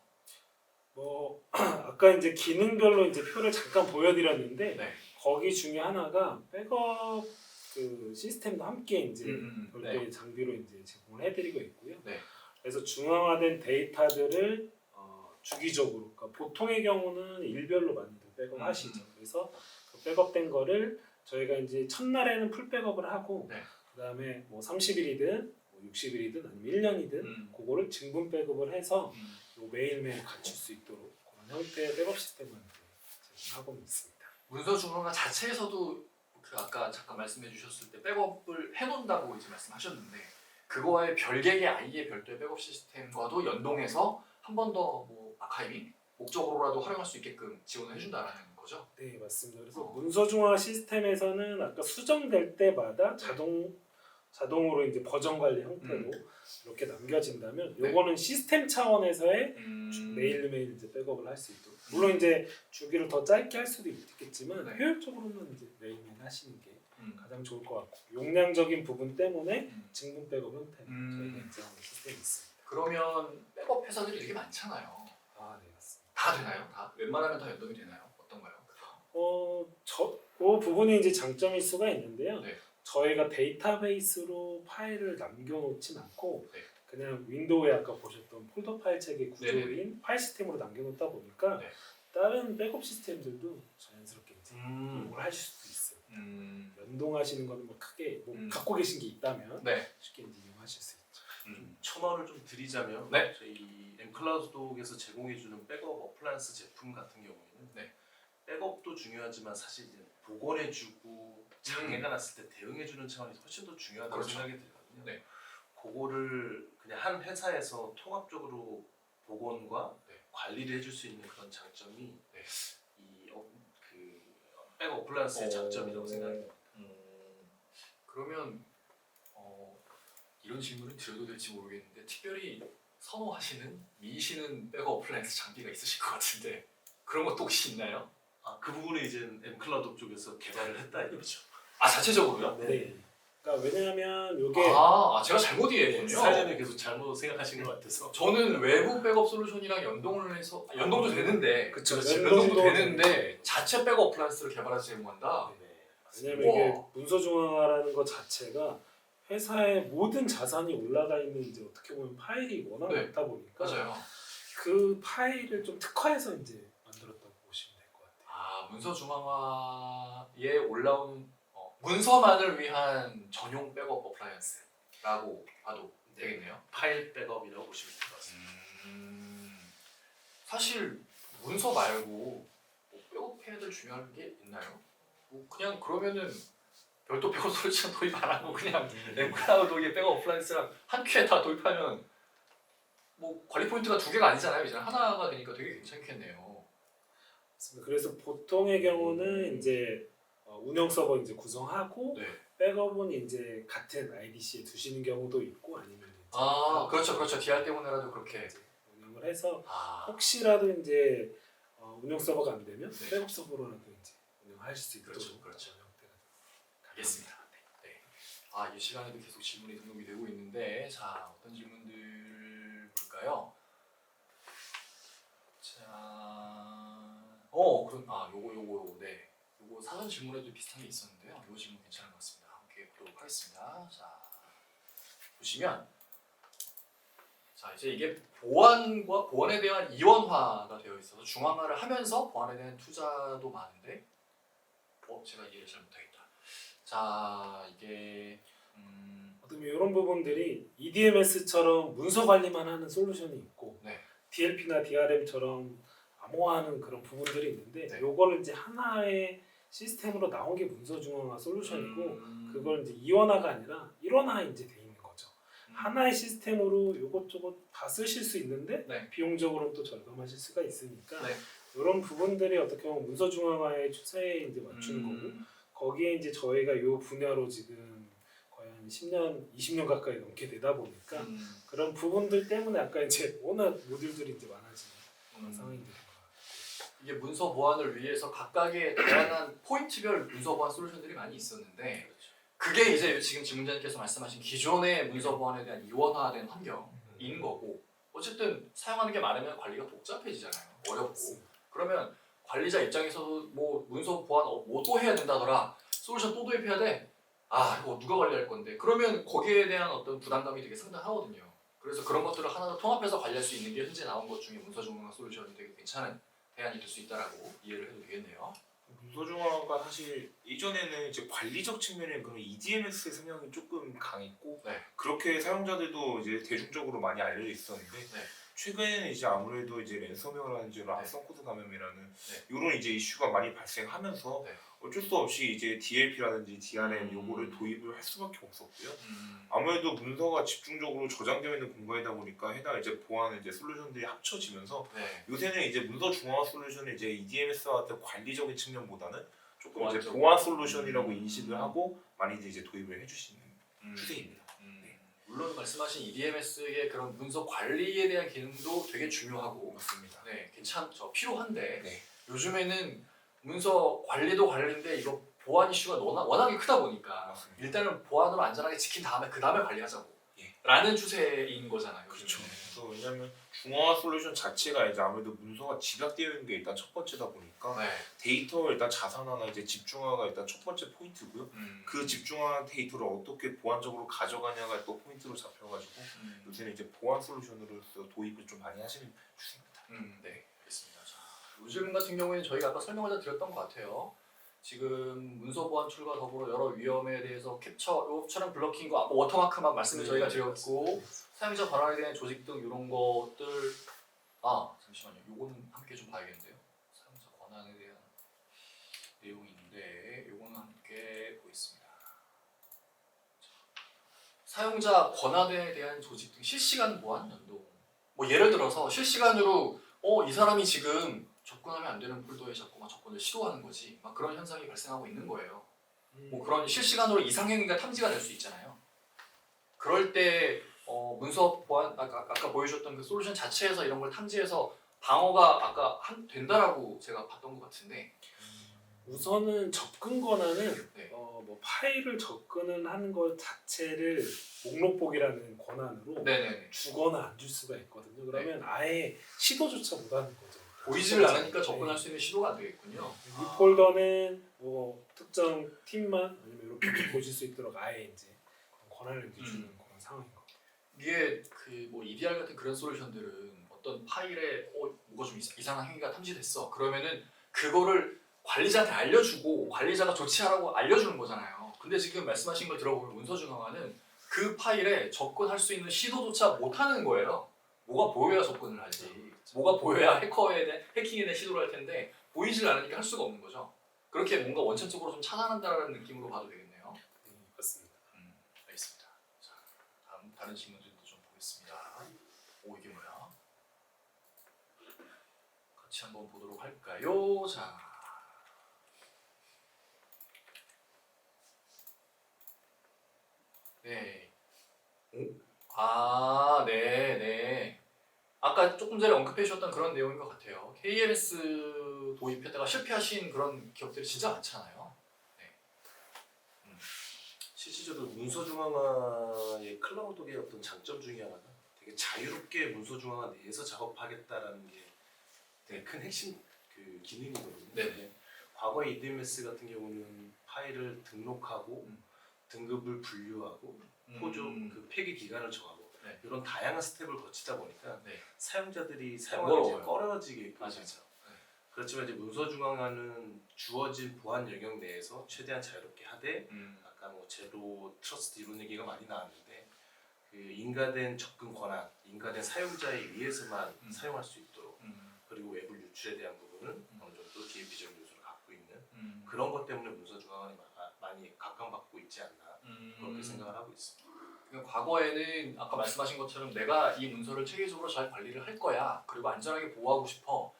뭐 아까 이제 기능별로 이제 표를 잠깐 보여드렸는데 네. 거기 중에 하나가 백업 그 시스템도 함께 이제 별도의 네. 장비로 이제 제공을 해드리고 있고요. 네. 그래서 중앙화된 데이터들을 주기적으로, 그러니까 보통의 경우는 일별로 많이들 백업하시죠. 그래서 그 백업된 거를 저희가 이제 첫날에는 풀 백업을 하고 네. 그다음에 뭐 30일이든 뭐 60일이든 아니면 1년이든 그거를 증분 백업을 해서 요 매일매일 갖출 수 있도록 그런 형태의 백업 시스템을 제공하고 있습니다. 문서 중앙화 자체에서도 그 아까 잠깐 말씀해 주셨을 때 백업을 해놓는다고 이제 말씀하셨는데 그거와의 별개의 아예 별도의 백업 시스템과도 연동해서 한 번 더 뭐 아카이빙 목적으로라도 활용할 수 있게끔 지원을 해준다라는 거죠. 네, 맞습니다. 그래서 문서 중앙화 시스템에서는 아까 수정될 때마다 자동으로 이제 버전 관리 형태로 이렇게 남겨진다면 네. 요거는 시스템 차원에서의 매일매일 이제 백업을 할 수 있도록, 물론 이제 주기를 더 짧게 할 수도 있겠지만 네. 효율적으로는 이제 매일매일 하시는 게 가장 좋을 것 같고, 용량적인 부분 때문에 증분 백업 형태로 저희가 인정하는 시스템이 있습니다. 그러면 백업 회사들이 되게 많잖아요. 아, 네, 맞습니다. 다 되나요? 다? 웬만하면 다 연동이 되나요? 어떤가요? 그 부분이 이제 장점일 수가 있는데요. 네. 저희가 데이터베이스로 파일을 남겨놓진 않고 네. 그냥 윈도우에 아까 보셨던 폴더 파일 체계 구조인 파일 시스템으로 남겨놓다 보니까 네. 다른 백업 시스템들도 자연스럽게 이제 이용을 하실 수도 있어요. 연동하시는 거는 뭐 크게 뭐 갖고 계신 게 있다면 네. 쉽게 이제 이용하실 수 있죠. 첨언을 좀 드리자면 네. 저희 엠클라우드독에서 제공해주는 백업 어플라이언스 제품 같은 경우에는 네. 백업도 중요하지만 사실 이제 복원해주고 장애가 났을 때 대응해주는 차원에서 훨씬 더 중요하다고 그렇죠. 생각이 들거든요. 네. 그거를 그냥 한 회사에서 통합적으로 복원과 네. 관리를 해줄 수 있는 그런 장점이 네. 그 백업 어플라이언스의 장점이라고 생각합니다. 그러면 이런 질문을 드려도 될지 모르겠는데 특별히 선호하시는 미시는 백업 어플라이언스 장비가 있으실 것 같은데 그런 것도 혹시 있나요? 그 부분은 이제 엠클라우드 쪽에서 개발을 했다 이거죠. 아 자체적으로요? 네. 그러니까 왜냐하면 요게 제가 잘못 이해했군요. 사전에 계속 잘못 생각하신 것 같아서. 저는 외부 백업 솔루션이랑 연동을 해서 연동도 되는데 그쵸. 연동도 연동도 되는데 자체 백업 어플라이언스를 개발해서 제공한다. 왜냐면 우와. 이게 문서 중앙화라는 것 자체가 회사의 모든 자산이 올라가 있는 이제 어떻게 보면 파일이 워낙 네. 많다 보니까 맞아요. 그 파일을 좀 특화해서 이제 만들었다고 보시면 될 것 같아요. 문서 중앙화에 올라온 문서만을 위한 전용 백업 어플라이언스라고 봐도 되겠네요. 파일 백업이라고 보시면 될 것 같습니다. 사실 문서 말고 뭐 백업해야 될 중요한 게 있나요? 뭐 그냥 그러면은 별도 백업 솔루션 도입 안 하고 그냥 엠클라우드의 백업 어플라이언스랑 한 큐에 다 도입하면 뭐 관리 포인트가 두 개가 아니잖아요. 이제 하나가 되니까 되게 괜찮겠네요. 맞습니다. 그래서 보통의 경우는 이제 운영 서버 이제 구성하고 네. 백업은 이제 같은 IDC에 두시는 경우도 있고 아니면 이제 그렇죠. DR 때문에라도 그렇게. 이제 운영을 해서 아, 혹시라도 이제 운영 서버가 안 되면 네. 백업 서버로라도 이제 운영하실 수 있도록 그렇죠. 그런 형태가 알겠습니다. 네. 이 시간에도 계속 질문이 등록이 되고 있는데, 자 어떤 질문들 볼까요? 요거 네. 요거 사전 질문에도 비슷한 게 있었는데요. 요 질문 괜찮은 것 같습니다. 함께 보도록 하겠습니다. 자 보시면, 자 이제 이게 보안에 대한 이원화가 되어 있어서 중앙화를 하면서 보안에 대한 투자도 많은데, 제가 이해를 잘 못하겠다. 자 이게 어떻게 보면 이런 부분들이 EDMS처럼 문서 관리만 하는 솔루션이 있고 네. DLP나 DRM처럼 암호화하는 그런 부분들이 있는데 네. 요거를 이제 하나의 시스템으로 나온 게 문서 중앙화 솔루션이고 그걸 이제 이원화가 아니라 일원화 이제 돼 있는 거죠. 하나의 시스템으로 요것저것 다 쓰실 수 있는데 네. 비용적으로는 또 절감하실 수가 있으니까 네. 이런 부분들이 어떻게 보면 문서 중앙화의 추세에 이제 맞추는 거고, 거기에 이제 저희가 이 분야로 지금 거의 한 10년, 20년 가까이 넘게 되다 보니까 그런 부분들 때문에 아까 이제 워낙 모듈들이 이제 많아지는 그런 상황이 되는 것 같아요. 이게 문서 보안을 위해서 각각의 다양한 포인트별 문서 보안 솔루션들이 많이 있었는데 그게 이제 지금 질문자님께서 말씀하신 기존의 문서 보안에 대한 이원화된 환경인 거고 어쨌든 사용하는 게 많으면 관리가 복잡해지잖아요. 어렵고 그러면 관리자 입장에서도 뭐 문서 보안 뭐 또 해야 된다더라 솔루션 또 도입해야 돼. 아 이거 누가 관리할 건데 그러면 거기에 대한 어떤 부담감이 되게 상당하거든요. 그래서 그런 것들을 하나 통합해서 관리할 수 있는 게 현재 나온 것 중에 문서 중앙화 솔루션이 되게 괜찮은 대안이 될 수 있다라고 이해를 해도 되겠네요. 문서중앙화가 사실 이전에는 이제 관리적 측면에 그런 EDMS의 성향이 조금 강했고 네. 그렇게 사용자들도 이제 대중적으로 많이 알려져 있었는데 네. 최근에는 이제 아무래도 이제 랜섬웨어라든지 악성코드 감염이라는 네. 이런 이제 이슈가 많이 발생하면서 네. 어쩔 수 없이 이제 DLP라든지 DRM 요거를 도입을 할 수밖에 없었고요. 아무래도 문서가 집중적으로 저장되어 있는 공간이다 보니까 해당 이제 보안 이제 솔루션들이 합쳐지면서 네. 요새는 이제 문서 중앙화 솔루션을 이제 EDMS와 같은 관리적인 측면보다는 조금 이제 보안적. 보안 솔루션이라고 인식을 하고 많이들 이제 도입을 해주시는 추세입니다. 물론 말씀하신 EDMS의 그런 문서 관리에 대한 기능도 되게 중요하고 맞습니다. 네, 괜찮죠. 필요한데 네. 요즘에는 문서 관리도 관리인데 이거 보안 이슈가 워낙에 크다 보니까 맞습니다. 일단은 보안으로 안전하게 지킨 다음에 그 다음에 관리하자고 예. 라는 추세인 거잖아요. 그렇죠. 요즘에. 그래서 왜냐하면 중앙화 솔루션 자체가 이제 아무래도 문서가 집약되어 있는 게 일단 첫 번째다 보니까 네. 데이터 일단 자산화나 이제 집중화가 일단 첫 번째 포인트고요. 그 집중한 데이터를 어떻게 보안적으로 가져가냐가 또 포인트로 잡혀가지고 요새는 이제 보안 솔루션으로서 도입을 좀 많이 하시는 추세입니다. 네, 알겠습니다. 자, 요즘 같은 경우에는 저희가 아까 설명을 다 드렸던 것 같아요. 지금 문서 보안 툴과 더불어 여러 위험에 대해서 캡처, 촬영 블러킹과 아까 워터마크만 말씀을 저희가 드렸고 사용자 권한에 대한 조직 등 이런 것들 잠시만요. 요거는 함께 좀 봐야겠는데요. 사용자 권한에 대한 내용이 있는데 요거는 함께 보겠습니다. 사용자 권한에 대한 조직 등 실시간 보안 연동. 뭐 예를 들어서 실시간으로 이 사람이 지금 접근하면 안 되는 폴더에 자꾸 막 접근을 시도하는 거지. 막 그런 현상이 발생하고 있는 거예요. 뭐 그런 실시간으로 이상행위가 탐지가 될 수 있잖아요. 그럴 때 문서 보안 아까 보여줬던 그 솔루션 자체에서 이런 걸 탐지해서 방어가 아까 된다라고 제가 봤던 것 같은데. 우선은 접근 권한은 네. 뭐 파일을 접근을 하는 것 자체를 목록 보기라는 권한으로 네네네. 주거나 안 줄 수가 있거든요. 그러면 아예 시도조차 못하는 거죠. 보이지를 않으니까 접근할 수 있는 시도가 안 되겠군요. 이 폴더는 뭐 특정 팀만 아니면 이렇게 보실 수 있도록 아예 이제 권한을 이렇게 주는 그런 상황인 거죠. 이게 그 뭐 EDR 같은 그런 솔루션들은 어떤 파일에 뭐가 좀 이상한 행위가 탐지됐어. 그러면은 그거를 관리자한테 알려주고 관리자가 조치하라고 알려주는 거잖아요. 근데 지금 말씀하신 걸 들어보면 문서 중앙화는 그 파일에 접근할 수 있는 시도조차 못하는 거예요. 뭐가 보여야 접근을 하지. 뭐가 보여야 해킹에 대한 시도를 할 텐데 보이질 않으니까 할 수가 없는 거죠. 그렇게 뭔가 원천적으로 좀 차단한다는 느낌으로 봐도 되겠네요. 맞습니다. 알겠습니다. 자, 다른 질문들도 좀 보겠습니다. 이게 뭐야? 같이 한번 보도록 할까요? 자. 네. 네. 아까 조금 전에 언급해 주셨던 그런 내용인 것 같아요. KMS 도입했다가 실패하신 그런 기업들이 진짜 많잖아요. 실질적으로 문서 중앙화의 클라우드의 어떤 장점 중에 하나가 되게 자유롭게 문서 중앙화 내에서 작업하겠다라는 게 되게 큰 핵심 그 기능이거든요. 네. 과거의 EDMS 같은 경우는 파일을 등록하고 등급을 분류하고 포조 그 폐기 기간을 정하고 네. 이런 다양한 스텝을 거치다 보니까 네. 사용자들이 사용하기 어려워요. 꺼려지게 맞아요. 되죠. 그렇지만 이제 문서 중앙화는 주어진 보안 영역 내에서 최대한 자유롭게 하되 아까 뭐 제로 트러스트 이런 얘기가 많이 나왔는데 그 인가된 접근 권한, 인가된 사용자에 의해서만 사용할 수 있도록 그리고 외부 유출에 대한 부분은 어느 정도 DLP적인 요소를 갖고 있는 그런 것 때문에 문서 중앙화가 많이 각광받고 있지 않나 그렇게 생각을 하고 있습니다. 그러니까 과거에는 아까 말씀하신 것처럼 내가 이 문서를 체계적으로 잘 관리를 할 거야. 그리고 안전하게 보호하고 싶어.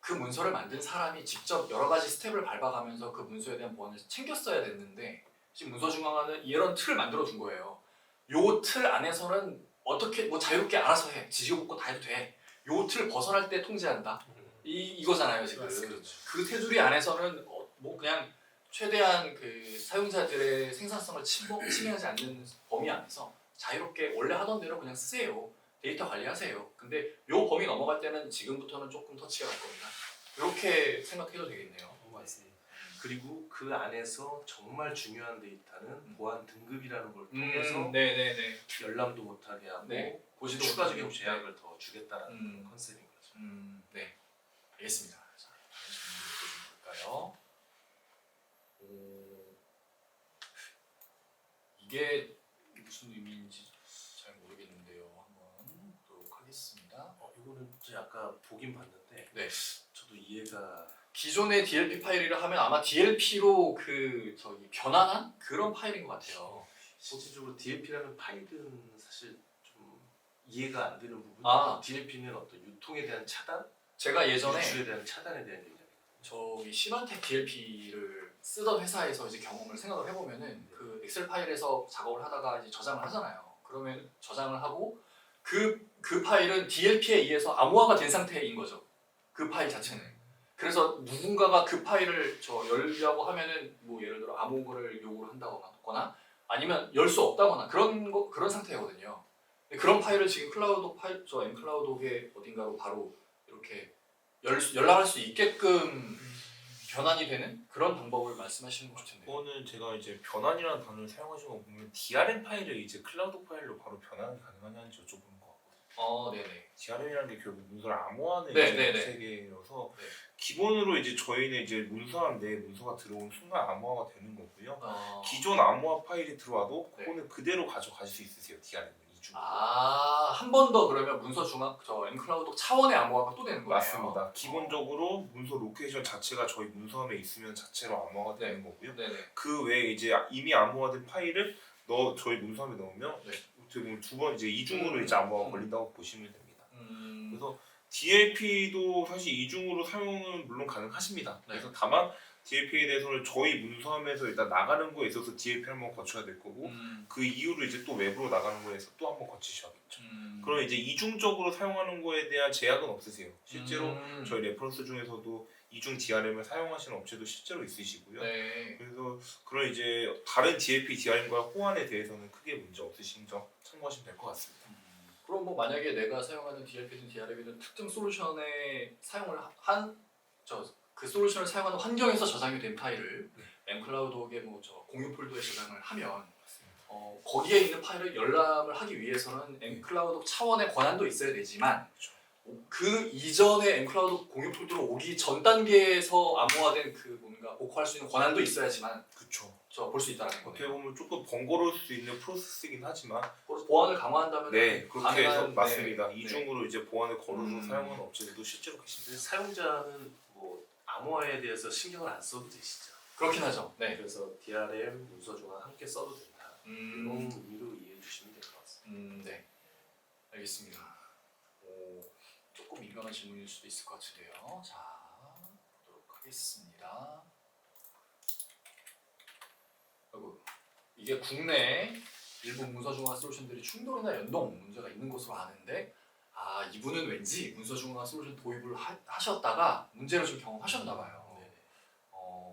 그 문서를 만든 사람이 직접 여러 가지 스텝을 밟아가면서 그 문서에 대한 보안을 챙겼어야 됐는데 지금 문서 중앙화는 이런 틀을 만들어 준 거예요. 요 틀 안에서는 어떻게 뭐 자유롭게 알아서 해. 지지고 볶고 다 해도 돼. 요 틀 벗어날 때 통제한다. 이거잖아요 지금. 그렇죠. 그 테두리 안에서는 뭐 그냥 최대한 그 사용자들의 생산성을 침해하지 않는 범위 안에서 자유롭게 원래 하던 대로 그냥 쓰세요. 데이터 관리하세요. 근데 요 범위 넘어갈 때는 지금부터는 조금 터치가 갈 겁니다. 이렇게 생각해도 되겠네요. 맞습니다. 그리고 그 안에서 정말 중요한 데이터는 보안 등급이라는 걸 통해서 네네네. 열람도 못하게 하고 네. 보시도 추가적인 못하게. 제약을 더 주겠다라는 음. 그런 컨셉인 거죠. 네. 알겠습니다. 자, 다음 질문도 좀 볼까요? 이게 무슨 의미인지 잘 모르겠는데요. 한번 보도록 하겠습니다. 이거는 제가 아까 보긴 봤는데 네. 저도 이해가 기존의 DLP 파일이라 하면 아마 DLP로 그 저기 변환한 그런 파일인 것 같아요. 실질적으로 DLP라는 파일은 사실 좀 이해가 안 되는 부분이 DLP는 어떤 유통에 대한 차단, 제가 예전에 유출에 대한 차단에 대한 얘기잖아요. 저기 시반텍 DLP를 쓰던 회사에서 이제 경험을 생각을 해보면은 그 엑셀 파일에서 작업을 하다가 이제 저장을 하잖아요. 그러면 저장을 하고 그 파일은 DLP에 의해서 암호화가 된 상태인 거죠. 그 파일 자체는. 그래서 누군가가 그 파일을 열려고 하면은 뭐 예를 들어 암호를 요구를 한다거나 아니면 열 수 없다거나 그런 상태거든요. 근데 그런 파일을 지금 클라우드 파일 m클라우드의 어딘가로 바로 이렇게 열람할 수 있게끔 변환이 되는 그런 방법을 말씀하시는 것 같은데. 그거는 제가 이제 변환이라는 단어를 사용하신 거 보면 DRM 파일을 이제 클라우드 파일로 바로 변환이 가능하냐는지 여쭤보는 것 같거든요. 네네. DRM이라는 게 결국 문서를 암호화하는 네, 이제 네, 네. 세계여서 네. 기본으로 이제 저희는 이제 문서한데 문서가 들어온 순간 암호화가 되는 거고요. 어... 기존 암호화 파일이 들어와도 네. 그거는 그대로 가져갈 수 있으세요. DRM을 이중. 한 번 더 그러면 문서 중앙 m클라우드 차원의 암호화가 또 되는 거예요. 맞습니다. 기본적으로 문서 로케이션 자체가 저희 문서함에 있으면 자체로 암호화가 되는 거고요. 네네. 그 외에 이제 이미 암호화된 파일을 저희 문서함에 넣으면 네. 어떻게 보면 두 번 이제 이중으로 이제 암호화가 걸린다고 보시면 됩니다. 그래서 그래서 DLP도 사실 이중으로 사용은 물론 가능하십니다. 네. 그래서 다만 DLP에 대해서는 저희 문서함에서 일단 나가는 거에 있어서 DLP 한번 거쳐야 될 거고 그 이후로 이제 또 외부로 나가는 거에 서 또 한번 거치셔야겠죠. 그럼 이제 이중적으로 사용하는 거에 대한 제약은 없으세요. 실제로 저희 레퍼런스 중에서도 이중 DRM을 사용하시는 업체도 실제로 있으시고요. 네. 그래서 그런 이제 다른 DLP, DRM과 호환에 대해서는 크게 문제 없으신 점 참고하시면 될 것 같습니다. 그럼 뭐 만약에 내가 사용하는 DLP든 DRM이든 특정 솔루션에 사용을 그 솔루션을 사용하는 환경에서 저장이 된 파일을 m클라우드의 공유 폴더에 저장을 하면 거기에 있는 파일을 열람을 하기 위해서는 m클라우드 차원의 권한도 있어야 되지만 그 이전에 m클라우드 공유 폴더로 오기 전 단계에서 암호화된 그 뭔가 복구할 수 있는 권한도 있어야지만 그렇죠. 볼 수 있다는 어떻게 거네요. 보면 조금 번거로울 수 있는 프로세스이긴 하지만 보안을 강화한다면 네 그렇게 해서 맞습니다. 네. 이중으로 이제 보안을 걸어서 사용하는 업체들도 실제로 계십니다. 근데 사용자는 뭐 암호화에 대해서 신경을 안 써도 되시죠. 그렇긴 하죠. 네. 그래서 DRM, 문서 중앙 함께 써도 된다. 이런 의미로 이해해 주시면 될 것 같습니다. 네. 알겠습니다. 조금 민감한 질문일 수도 있을 것 같은데요. 자, 보도록 하겠습니다. 이게 국내 일부 문서 중앙화 솔루션들이 충돌이나 연동 문제가 있는 것으로 아는데 이분은 왠지 문서 중앙화 솔루션 도입을 하셨다가 문제를 좀 경험하셨나 봐요.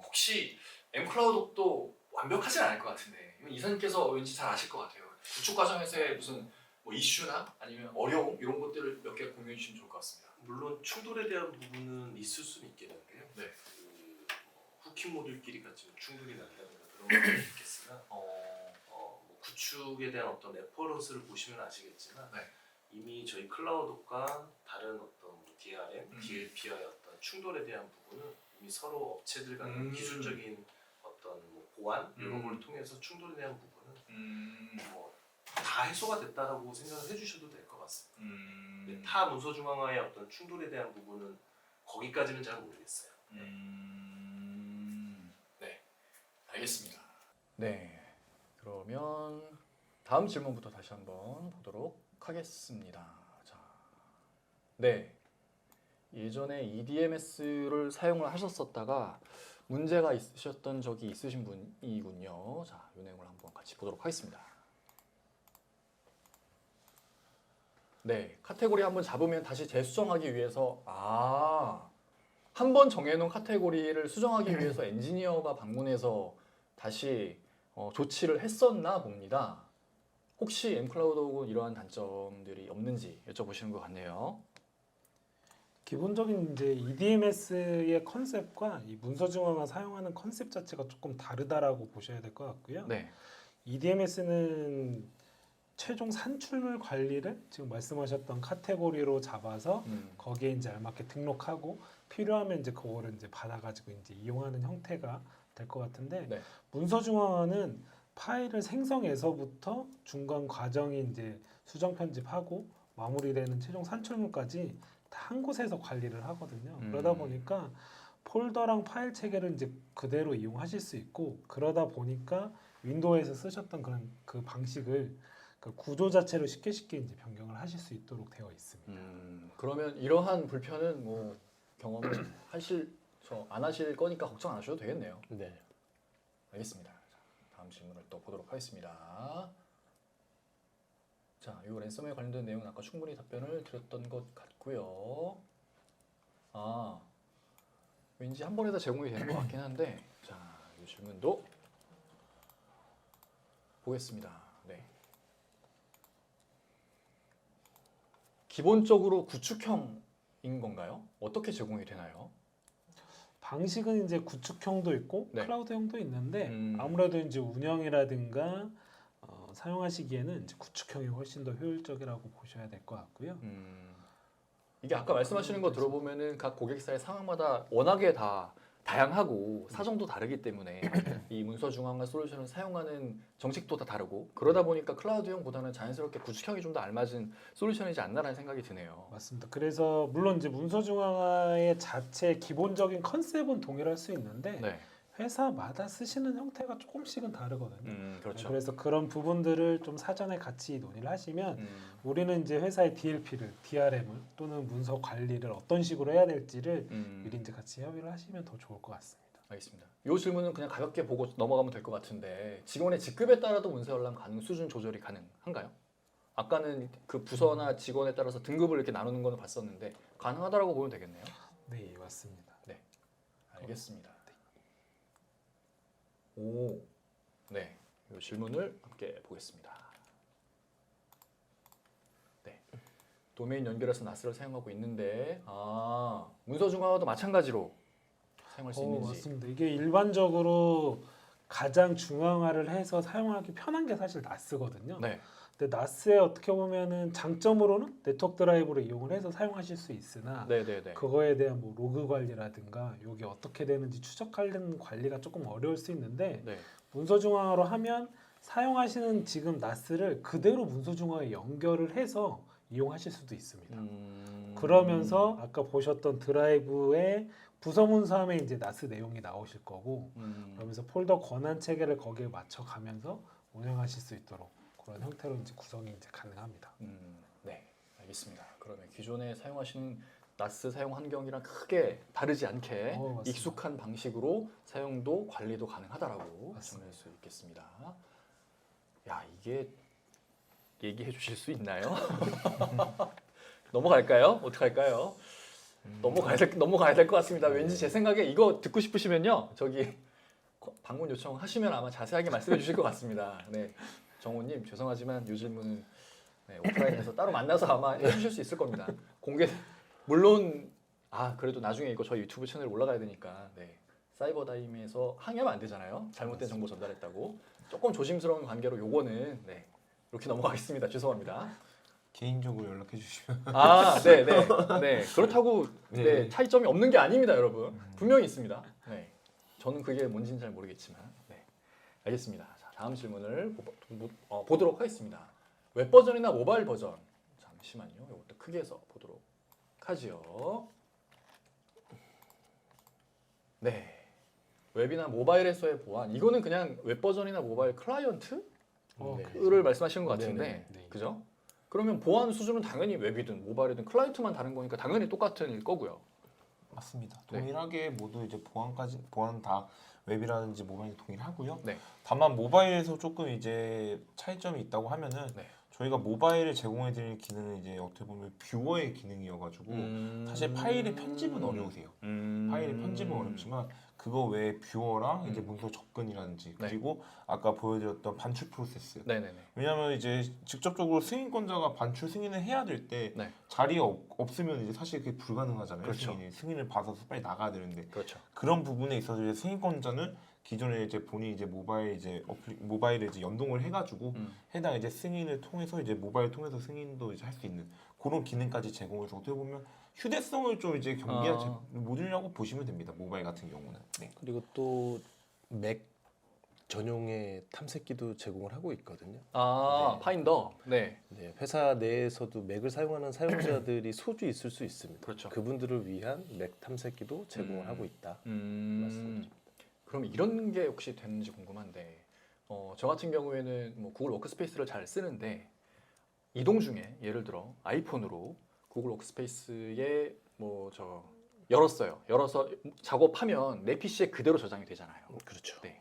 혹시 m클라우드도 완벽하진 않을 것 같은데 이건 이사님께서 왠지 잘 아실 것 같아요. 구축 과정에서의 무슨 이슈나 아니면 어려움 이런 것들을 몇 개 공유해 주시면 좋을 것 같습니다. 물론 충돌에 대한 부분은 있을 수는 있겠는데요. 네. 후킹 모듈끼리가 좀 충돌이 난다든가 그런 것도 있겠으나 뭐 구축에 대한 어떤 레퍼런스를 보시면 아시겠지만 네. 이미 저희 클라우드과 다른 어떤 DRM, DLP와의 어떤 충돌에 대한 부분은 이미 서로 업체들 간의 기술적인 어떤 뭐 보안 이런 걸 통해서 충돌에 대한 부분은 뭐 다 해소가 됐다라고 생각을 해주셔도 될 것 같습니다. 근데 타 문서 중앙화의 어떤 충돌에 대한 부분은 거기까지는 잘 모르겠어요. 네, 알겠습니다. 네, 그러면 다음 질문부터 다시 한번 보도록 하겠습니다. 자, 네, 예전에 EDMS를 사용을 하셨었다가 문제가 있으셨던 적이 있으신 분이군요. 자, 이 내용을 한번 같이 보도록 하겠습니다. 네, 카테고리 한번 잡으면 다시 재수정하기 위해서 한 번 정해놓은 카테고리를 수정하기 위해서 엔지니어가 방문해서 다시 조치를 했었나 봅니다. 혹시 mCloud하고 이러한 단점들이 없는지 여쭤보시는 것 같네요. 기본적인 이제 EDMS의 컨셉과 이 문서 중앙화 사용하는 컨셉 자체가 조금 다르다라고 보셔야 될 것 같고요. 네. EDMS는 최종 산출물 관리를 지금 말씀하셨던 카테고리로 잡아서 거기에 이제 알맞게 등록하고 필요하면 이제 그거를 이제 받아가지고 이제 이용하는 형태가 될 것 같은데 네. 문서 중앙화는 파일을 생성해서부터 중간 과정이 이제 수정 편집하고 마무리되는 최종 산출물까지 다 한 곳에서 관리를 하거든요. 그러다 보니까 폴더랑 파일 체계를 이제 그대로 이용하실 수 있고 그러다 보니까 윈도우에서 쓰셨던 그런 그 방식을 그 구조 자체를 쉽게 이제 변경을 하실 수 있도록 되어 있습니다. 그러면 이러한 불편은 뭐 경험을 안 하실 거니까 걱정 안 하셔도 되겠네요. 네. 알겠습니다. 자, 다음 질문을 또 보도록 하겠습니다. 자, 이 랜섬웨어 관련된 내용은 아까 충분히 답변을 드렸던 것 같고요. 아, 왠지 한 번에 다 제공이 되는 것 같긴 한데, 자, 이 질문도 보겠습니다. 네. 기본적으로 구축형인 건가요? 어떻게 제공이 되나요? 방식은 이제 구축형도 있고 네. 클라우드형도 있는데 음. 아무래도 이제 운영이라든가 사용하시기에는 이제 구축형이 훨씬 더 효율적이라고 보셔야 될 것 같고요. 이게 아까 말씀하시는 거 들어보면은 각 고객사의 상황마다 워낙에 다 다양하고 사정도 다르기 때문에 이 문서 중앙화 솔루션을 사용하는 정책도 다 다르고 그러다 보니까 클라우드형보다는 자연스럽게 구축형이 좀 더 알맞은 솔루션이지 않나라는 생각이 드네요. 맞습니다. 그래서 물론 이제 문서 중앙화의 자체 기본적인 컨셉은 동일할 수 있는데 네, 회사마다 쓰시는 형태가 조금씩은 다르거든요. 그렇죠. 그래서 그런 부분들을 좀 사전에 같이 논의를 하시면 우리는 이제 회사의 DLP를, DRM을 또는 문서 관리를 어떤 식으로 해야 될지를 미리 이제 같이 협의를 하시면 더 좋을 것 같습니다. 알겠습니다. 이 질문은 그냥 가볍게 보고 넘어가면 될 것 같은데 직원의 직급에 따라도 문서 열람 가능 수준 조절이 가능한가요? 아까는 그 부서나 직원에 따라서 등급을 이렇게 나누는 거는 봤었는데 가능하다라고 보면 되겠네요. 네, 맞습니다. 알겠습니다. 오, 네, 이 질문을 함께 보겠습니다. 네, 도메인 연결해서 나스를 사용하고 있는데, 문서 중앙화도 마찬가지로 사용할 수 있는지. 맞습니다. 이게 일반적으로 가장 중앙화를 해서 사용하기 편한 게 사실 나스거든요. 네, 근데 나스의 어떻게 보면은 장점으로는 네트워크 드라이브를 이용을 해서 사용하실 수 있으나 네, 네, 네. 그거에 대한 뭐 로그 관리라든가 이게 어떻게 되는지 추적하는 관리가 조금 어려울 수 있는데 네. 문서 중앙화로 하면 사용하시는 지금 나스를 그대로 문서 중앙화에 연결을 해서 이용하실 수도 있습니다. 그러면서 아까 보셨던 드라이브의 부서 문서함에 이제 나스 내용이 나오실 거고 그러면서 폴더 권한 체계를 거기에 맞춰 가면서 운영하실 수 있도록 그런 형태로 이제 구성이 이제 가능합니다. 네, 알겠습니다. 그러면 기존에 사용하시는 나스 사용 환경이랑 크게 다르지 않게 맞습니다. 익숙한 방식으로 사용도 관리도 가능하다라고 맞습니다. 정할 수 있겠습니다. 야, 이게 얘기해 주실 수 있나요? 넘어갈까요? 어떡할까요? 넘어가야 될 것 같습니다. 왠지 제 생각에 이거 듣고 싶으시면요. 저기 방문 요청하시면 아마 자세하게 말씀해 주실 것 같습니다. 네. 정호님 죄송하지만 이 질문은 오프라인에서 따로 만나서 아마 해주실 수 있을 겁니다. 물론 그래도 나중에 이거 저희 유튜브 채널에 올라가야 되니까 사이버다임에서 항의하면 안 되잖아요. 잘못된 정보 전달했다고. 조금 조심스러운 관계로 요거는 이렇게 넘어가겠습니다. 죄송합니다. 개인적으로 연락해 주시면 네. 그렇다고 차이점이 없는 게 아닙니다, 여러분. 분명히 있습니다. 네. 저는 그게 뭔지는 잘 모르겠지만. 네. 알겠습니다. 자, 다음 질문을 보도록 하겠습니다. 웹 버전이나 모바일 버전. 잠시만요. 이것도 크게 해서 보도록 하지요. 네. 웹이나 모바일에서의 보안. 이거는 그냥 웹 버전이나 모바일 클라이언트를 말씀하시는 것 같은데. 네. 그죠? 그러면 보안 수준은 당연히 웹이든 모바일이든 클라이언트만 다른 거니까 당연히 똑같은 일 거고요. 맞습니다. 네. 동일하게 모두 이제 보안 다 웹이라든지 모바일 동일하고요. 네. 다만 모바일에서 조금 이제 차이점이 있다고 하면은 네. 저희가 모바일에 제공해드리는 기능은 이제 어떻게 보면 뷰어의 기능이어가지고 사실 파일의 편집은 어려우세요. 파일의 편집은 어렵지만 그거 외에 뷰어랑 이제 문서 접근이라든지 네. 그리고 아까 보여드렸던 반출 프로세스. 네네네. 왜냐하면 이제 직접적으로 승인권자가 반출 승인을 해야 될 때 네. 자리가 없으면 이제 사실 그게 불가능하잖아요. 그렇죠. 승인을 받아서 빨리 나가야 되는데 그렇죠. 그런 부분에 있어서 이제 승인권자는 기존에 이제 본인이 이제 모바일에 이제 연동을 해가지고 해당 이제 승인을 통해서 이제 모바일 통해서 승인도 이제 할 수 있는 그런 기능까지 제공해서 어떻게 보면 휴대성을 좀 이제 경비한 모듈이라고 보시면 됩니다. 모바일 같은 경우는. 네. 그리고 또 맥 전용의 탐색기도 제공을 하고 있거든요. 아 네. 파인더. 네. 네, 회사 내에서도 맥을 사용하는 사용자들이 소주 있을 수 있습니다. 그렇죠. 그분들을 위한 맥 탐색기도 제공을 하고 있다. 말씀드립니다. 그럼 이런 게 혹시 되는지 궁금한데, 저 같은 경우에는 뭐 구글 워크스페이스를 잘 쓰는데 이동 중에 예를 들어 아이폰으로 구글 워크스페이스에 뭐 저 열었어요. 열어서 작업하면 내 PC에 그대로 저장이 되잖아요. 그렇죠. 네.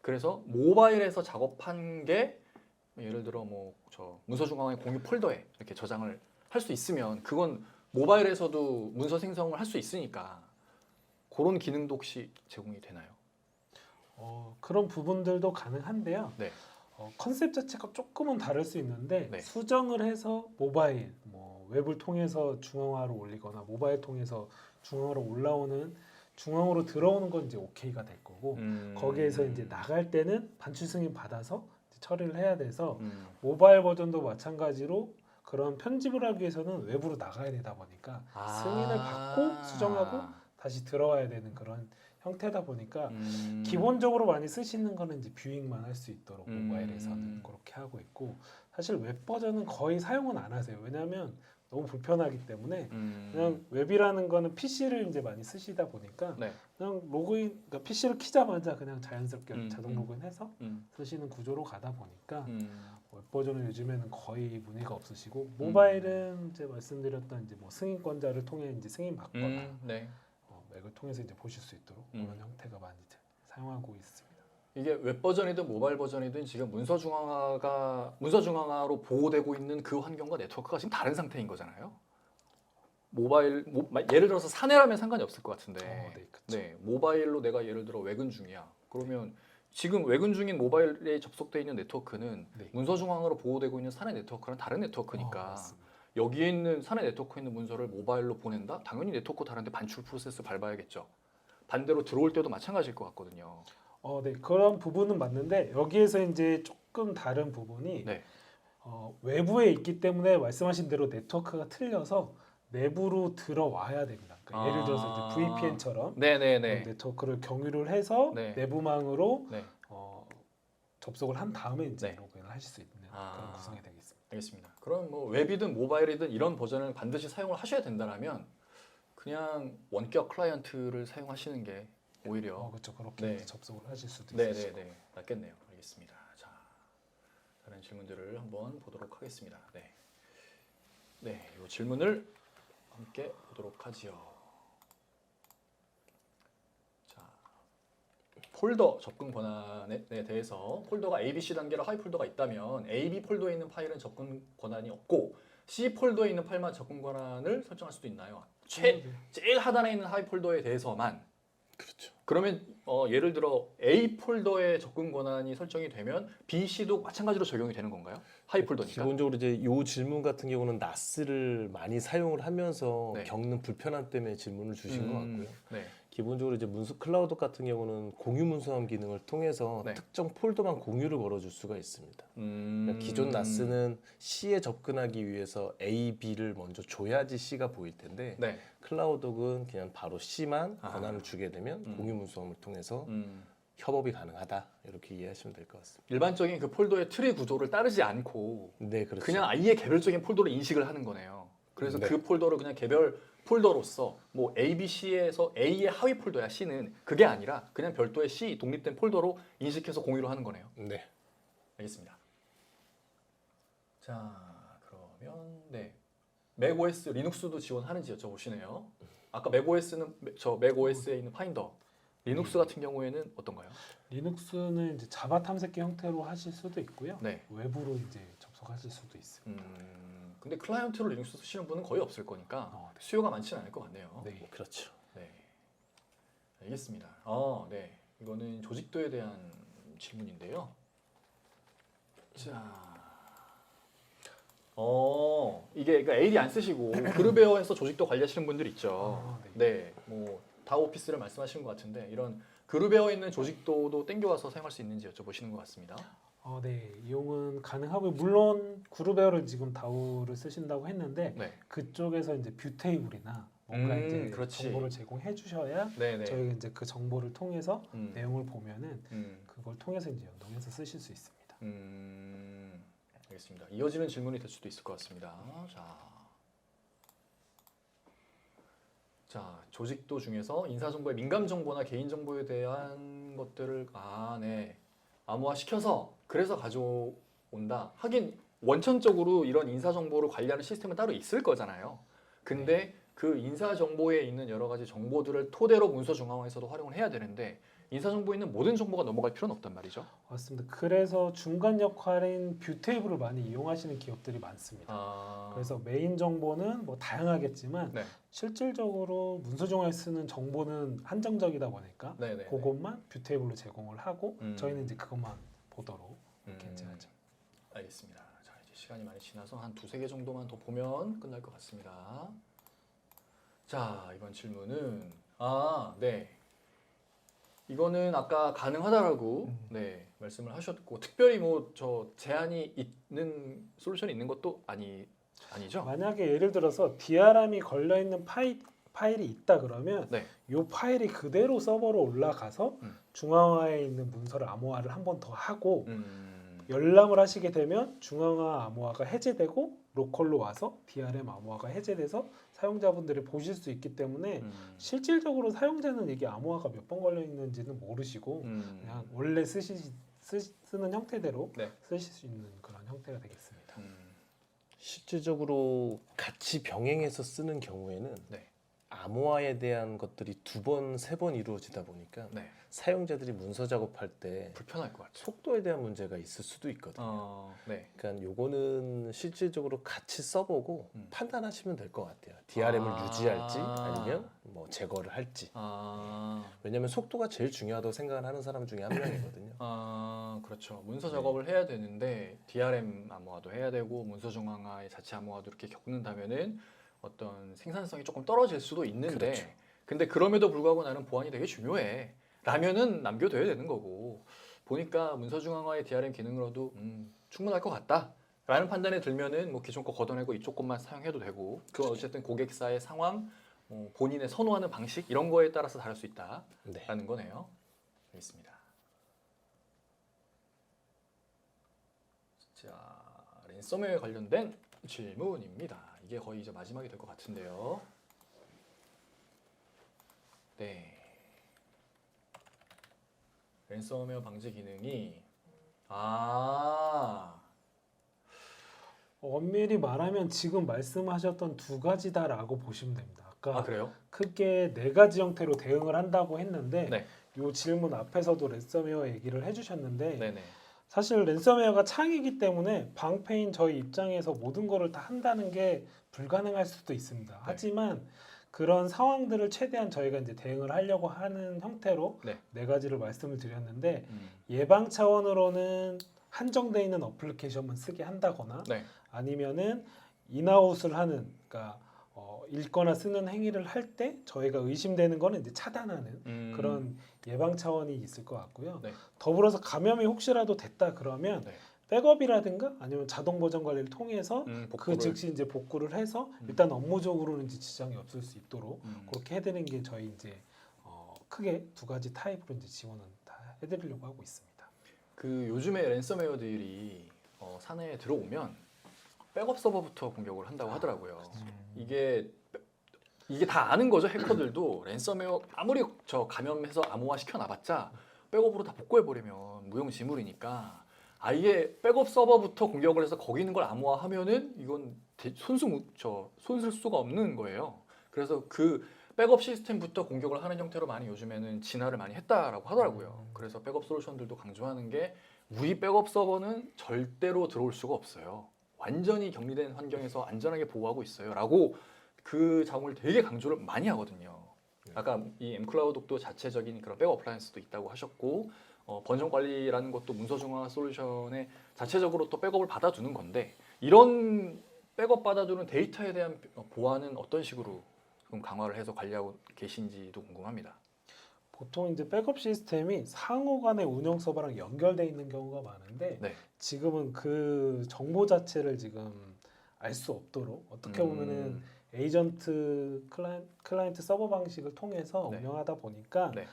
그래서 모바일에서 작업한 게 예를 들어 뭐 저 문서중앙의 공유 폴더에 이렇게 저장을 할 수 있으면 그건 모바일에서도 문서 생성을 할 수 있으니까 그런 기능도 혹시 제공이 되나요? 그런 부분들도 가능한데요. 네. 컨셉 자체가 조금은 다를 수 있는데 네. 수정을 해서 모바일, 뭐 웹을 통해서 중앙화로 올리거나 모바일 통해서 중앙화로 올라오는 중앙으로 들어오는 건 이제 오케이가 될 거고 거기에서 이제 나갈 때는 반출 승인 받아서 이제 처리를 해야 돼서 모바일 버전도 마찬가지로 그런 편집을 하기 위해서는 외부로 나가야 되다 보니까 승인을 받고 수정하고 다시 들어와야 되는 그런 형태다 보니까 기본적으로 많이 쓰시는 거는 이제 뷰잉만 할 수 있도록 모바일에서는 그렇게 하고 있고 사실 웹 버전은 거의 사용은 안 하세요. 왜냐하면 너무 불편하기 때문에 그냥 웹이라는 거는 PC를 이제 많이 쓰시다 보니까 네. 그냥 로그인, 그러니까 PC를 키자마자 그냥 자연스럽게 자동 로그인해서 쓰시는 구조로 가다 보니까 웹 버전은 요즘에는 거의 문의가 없으시고 모바일은 이제 말씀드렸던 이제 뭐 승인권자를 통해 이제 승인 받거나 네. 맥을 통해서 이제 보실 수 있도록 그런 형태가 많이 사용하고 있습니다. 이게 웹 버전이든 모바일 버전이든 지금 문서중앙화로 보호되고 있는 그 환경과 네트워크가 지금 다른 상태인 거잖아요. 예를 들어서 사내라면 상관이 없을 것 같은데, 네, 그쵸. 네, 모바일로 내가 예를 들어 외근 중이야. 그러면 지금 외근 중인 모바일에 접속되어 있는 네트워크는 네. 문서중앙화로 보호되고 있는 사내 네트워크랑 다른 네트워크니까 맞습니다. 여기에 있는 사내 네트워크에 있는 문서를 모바일로 보낸다? 당연히 네트워크 다른데 반출 프로세스 밟아야겠죠. 반대로 들어올 때도 마찬가지일 것 같거든요. 네, 그런 부분은 맞는데 여기에서 이제 조금 다른 부분이 네. 외부에 있기 때문에 말씀하신 대로 네트워크가 틀려서 내부로 들어와야 됩니다. 그러니까 예를 들어서 이제 VPN처럼 네네네. 네트워크를 경유를 해서 네. 내부망으로 네. 접속을 한 다음에 이제 네. 로그인을 하실 수 있는 그런 구성이 되겠습니다. 알겠습니다. 그럼 뭐 웹이든 모바일이든 이런 버전을 반드시 사용을 하셔야 된다면 그냥 원격 클라이언트를 사용하시는 게 오히려 그렇죠. 그렇게 네. 이제 접속을 하실 수도 있으시고. 네네네 낫겠네요. 알겠습니다. 자 다른 질문들을 한번 보도록 하겠습니다. 네, 네, 이 질문을 함께 보도록 하지요. 자, 폴더 접근 권한에 대해서 폴더가 A, B, C 단계로 하위 폴더가 있다면 A, B 폴더에 있는 파일은 접근 권한이 없고 C 폴더에 있는 파일만 접근 권한을 설정할 수도 있나요? 제일 하단에 있는 하위 폴더에 대해서만. 그렇죠. 그러면 예를 들어 A 폴더에 접근 권한이 설정이 되면 B, C도 마찬가지로 적용이 되는 건가요? 하위 폴더니까. 기본적으로 이제 이 질문 같은 경우는 나스를 많이 사용을 하면서 네. 겪는 불편함 때문에 질문을 주신 것 같고요. 네. 기본적으로 이제 문서 클라우드 같은 경우는 공유 문서함 기능을 통해서 네. 특정 폴더만 공유를 걸어줄 수가 있습니다. 그러니까 기존 나스는 C에 접근하기 위해서 A, B를 먼저 줘야지 C가 보일 텐데 네. 클라우드는 그냥 바로 C만 권한을 주게 되면 공유 문서함을 통해서 협업이 가능하다 이렇게 이해하시면 될 것 같습니다. 일반적인 그 폴더의 트리 구조를 따르지 않고 네, 그렇죠. 그냥 아예 개별적인 폴더로 인식을 하는 거네요. 그래서 네. 그 폴더를 그냥 개별 폴더로서 뭐 A, B, C에서 A의 하위 폴더야 C는 그게 아니라 그냥 별도의 C 독립된 폴더로 인식해서 공유를 하는 거네요. 네. 알겠습니다. 자, 그러면 네. 맥OS 리눅스도 지원하는지 여쭤보시네요. 아까 맥OS는 맥OS에 있는 파인더. 리눅스 같은 경우에는 어떤가요? 리눅스는 이제 자바 탐색기 형태로 하실 수도 있고요. 네. 외부로 이제 접속 접속하실 수도 있습니다. 근데 클라이언트로 리눅스 쓰시는 분은 거의 없을 거니까 네. 수요가 많지는 않을 것 같네요. 네. 그렇죠. 네. 알겠습니다. 네. 이거는 조직도에 대한 질문인데요. 자, 이게 그러니까 AD 안 쓰시고 그루베어에서 조직도 관리하시는 분들 있죠. 네. 뭐 다오 오피스를 말씀하시는 것 같은데 이런 그루베어에 있는 조직도도 땡겨와서 사용할 수 있는지 여쭤보시는 것 같습니다. 네, 이용은 가능하고요. 물론 그루베어를 지금 다우를 쓰신다고 했는데 네. 그쪽에서 이제 뷰테이블이나 뭔가 이제 그렇지. 정보를 제공해 주셔야 네네. 저희가 이제 그 정보를 통해서 음. 내용을 보면은 음. 그걸 통해서 이제 연동해서 쓰실 수 있습니다. 알겠습니다. 이어지는 질문이 될 수도 있을 것 같습니다. 자, 조직도 중에서 인사정보의 민감정보나 개인정보에 대한 것들을 암호화 시켜서 그래서 가져온다. 하긴 원천적으로 이런 인사정보를 관리하는 시스템은 따로 있을 거잖아요. 근데 그 인사정보에 있는 여러 가지 정보들을 토대로 문서중앙화에서도 활용을 해야 되는데 인사정보에 있는 모든 정보가 넘어갈 필요는 없단 말이죠. 맞습니다. 그래서 중간 역할인 뷰테이블을 많이 이용하시는 기업들이 많습니다. 그래서 메인 정보는 뭐 다양하겠지만 네. 실질적으로 문서중앙에 쓰는 정보는 한정적이다 보니까 네네. 그것만 뷰테이블로 제공을 하고 음. 저희는 이제 그것만 보도록 이렇게 이제 하죠. 알겠습니다. 자, 이제 시간이 많이 지나서 한 두세 개 정도만 더 보면 끝날 것 같습니다. 자, 이번 질문은 네. 이거는 아까 가능하다라고 말씀을 하셨고 특별히 뭐 저 제한이 있는 솔루션이 있는 것도 아니죠? 만약에 예를 들어서 DRM이 걸려 있는 파일이 있다 그러면 네. 이 파일이 그대로 서버로 올라가서 중앙화에 있는 문서를 암호화를 한 번 더 하고 열람을 하시게 되면 중앙화 암호화가 해제되고 로컬로 와서 DRM 암호화가 해제돼서 사용자분들이 보실 수 있기 때문에 실질적으로 사용자는 이게 암호화가 몇 번 걸려 있는지는 모르시고 그냥 원래 쓰는 형태대로 네. 쓰실 수 있는 그런 형태가 되겠습니다. 실질적으로 같이 병행해서 쓰는 경우에는 네. 암호화에 대한 것들이 두 번, 세 번 이루어지다 보니까 네. 사용자들이 문서 작업할 때 불편할 것 같아요. 속도에 대한 문제가 있을 수도 있거든요. 네. 그러니까 요거는 실질적으로 같이 써보고 판단하시면 될 것 같아요. DRM을 유지할지 아니면 뭐 제거를 할지. 왜냐하면 속도가 제일 중요하다고 생각을 하는 사람 중에 한 명이거든요. 그렇죠. 문서 작업을 해야 되는데 DRM 암호화도 해야 되고 문서 중앙화의 자체 암호화도 이렇게 겪는다면은 어떤 생산성이 조금 떨어질 수도 있는데 그렇죠. 근데 그럼에도 불구하고 나는 보안이 되게 중요해. 라면은 남겨둬야 되는 거고 보니까 문서 중앙화의 DRM 기능으로도 충분할 것 같다. 라는 판단에 들면은 뭐 기존 거 걷어내고 이쪽 것만 사용해도 되고 그건 어쨌든 고객사의 상황, 본인의 선호하는 방식 이런 거에 따라서 다를 수 있다라는 네. 거네요. 알겠습니다. 자, 랜섬웨어에 관련된 질문입니다. 이게 거의 이제 마지막이 될 것 같은데요. 네. 랜섬웨어 방지 기능이 엄밀히 말하면 지금 말씀하셨던 두 가지다라고 보시면 됩니다. 아까 그래요? 크게 네 가지 형태로 대응을 한다고 했는데 네. 이 질문 앞에서도 랜섬웨어 얘기를 해주셨는데 네네. 사실 랜섬웨어가 창이기 때문에 방패인 저희 입장에서 모든 거를 다 한다는 게 불가능할 수도 있습니다. 하지만 그런 상황들을 최대한 저희가 이제 대응을 하려고 하는 형태로 네 가지를 말씀을 드렸는데 예방 차원으로는 한정되어 있는 어플리케이션만 쓰게 한다거나 아니면은 인아웃을 하는 그러니까 읽거나 쓰는 행위를 할 때 저희가 의심되는 거는 이제 차단하는 그런 예방 차원이 있을 것 같고요. 더불어서 감염이 혹시라도 됐다 그러면 백업이라든가 아니면 자동 버전 관리를 통해서 그 즉시 이제 복구를 해서 일단 업무적으로는 이제 지장이 없을 수 있도록 그렇게 해드리는 게 저희 이제 크게 두 가지 타입으로 이제 지원은 다 해드리려고 하고 있습니다. 그 요즘에 랜섬웨어들이 사내에 들어오면 백업 서버부터 공격을 한다고 하더라고요. 이게 다 아는 거죠. 해커들도 랜섬웨어 아무리 저 감염해서 암호화 시켜놔봤자 백업으로 다 복구해버리면 무용지물이니까 아예 백업 서버부터 공격을 해서 거기 있는 걸 암호화하면은 이건 손쓸 수가 없는 거예요. 그래서 그 백업 시스템부터 공격을 하는 형태로 많이 요즘에는 진화를 많이 했다라고 하더라고요. 그래서 백업 솔루션들도 강조하는 게 우리 백업 서버는 절대로 들어올 수가 없어요. 완전히 격리된 환경에서 안전하게 보호하고 있어요라고 그 자원을 되게 강조를 많이 하거든요. 아까 이 엠클라우드도 자체적인 그런 백업 어플라이언스도 있다고 하셨고 번정 관리라는 것도 문서 중앙화 솔루션에 자체적으로 또 백업을 받아두는 건데 이런 백업 받아두는 데이터에 대한 보안은 어떤 식으로 그럼 강화를 해서 관리하고 계신지도 궁금합니다. 보통 이제 백업 시스템이 상호 간의 운영 서버랑 연결돼 있는 경우가 많은데 네. 지금은 그 정보 자체를 지금 알 수 없도록 어떻게 보면은 에이전트 클라이언트 서버 방식을 통해서 네. 운영하다 보니까 네.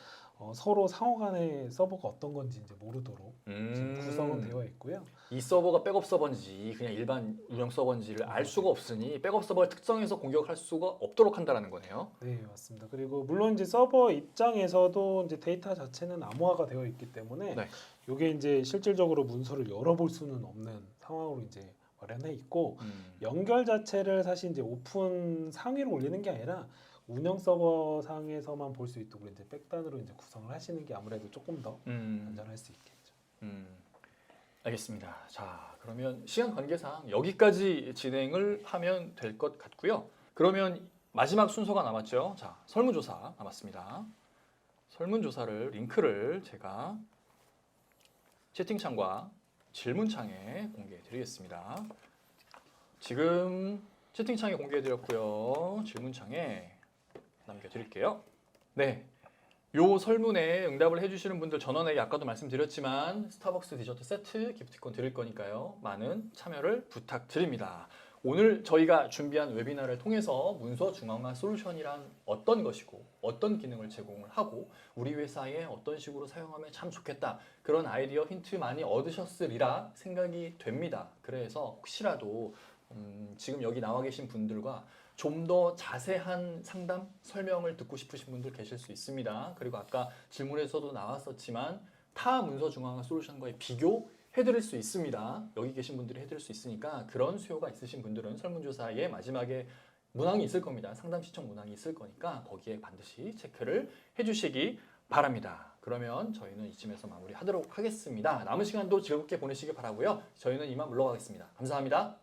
서로 상호 간의 서버가 어떤 건지 이제 모르도록 지금 구성은 되어 있고요. 이 서버가 백업 서버인지 그냥 일반 운영 서버인지를 알 수가 없으니 백업 서버를 특정해서 공격할 수가 없도록 한다는 거네요. 네, 맞습니다. 그리고 물론 이제 서버 입장에서도 이제 데이터 자체는 암호화가 되어 있기 때문에 네. 이게 이제 실질적으로 문서를 열어볼 수는 없는 상황으로 이제 마련해 있고 연결 자체를 사실 이제 오픈 상위로 올리는 게 아니라 운영 서버 상에서만 볼 수 있도록 이제 백단으로 이제 구성을 하시는 게 아무래도 조금 더 안전할 수 있겠죠. 알겠습니다. 자, 그러면 시간 관계상 여기까지 진행을 하면 될 것 같고요. 그러면 마지막 순서가 남았죠. 자, 설문조사 남았습니다. 설문조사를 링크를 제가 채팅창과 질문창에 공개해 드리겠습니다. 지금 채팅창에 공개해 드렸고요. 질문창에 남겨드릴게요. 네, 요 설문에 응답을 해주시는 분들 전원에게 아까도 말씀드렸지만 스타벅스 디저트 세트 기프티콘 드릴 거니까요. 많은 참여를 부탁드립니다. 오늘 저희가 준비한 웨비나를 통해서 문서 중앙화 솔루션이란 어떤 것이고 어떤 기능을 제공을 하고 우리 회사에 어떤 식으로 사용하면 참 좋겠다 그런 아이디어 힌트 많이 얻으셨으리라 생각이 됩니다. 그래서 혹시라도 지금 여기 나와 계신 분들과 좀 더 자세한 상담, 설명을 듣고 싶으신 분들 계실 수 있습니다. 그리고 아까 질문에서도 나왔었지만 타 문서 중앙화 솔루션과의 비교해드릴 수 있습니다. 여기 계신 분들이 해드릴 수 있으니까 그런 수요가 있으신 분들은 설문조사의 마지막에 문항이 있을 겁니다. 상담 신청 문항이 있을 거니까 거기에 반드시 체크를 해주시기 바랍니다. 그러면 저희는 이쯤에서 마무리하도록 하겠습니다. 남은 시간도 즐겁게 보내시기 바라고요. 저희는 이만 물러가겠습니다. 감사합니다.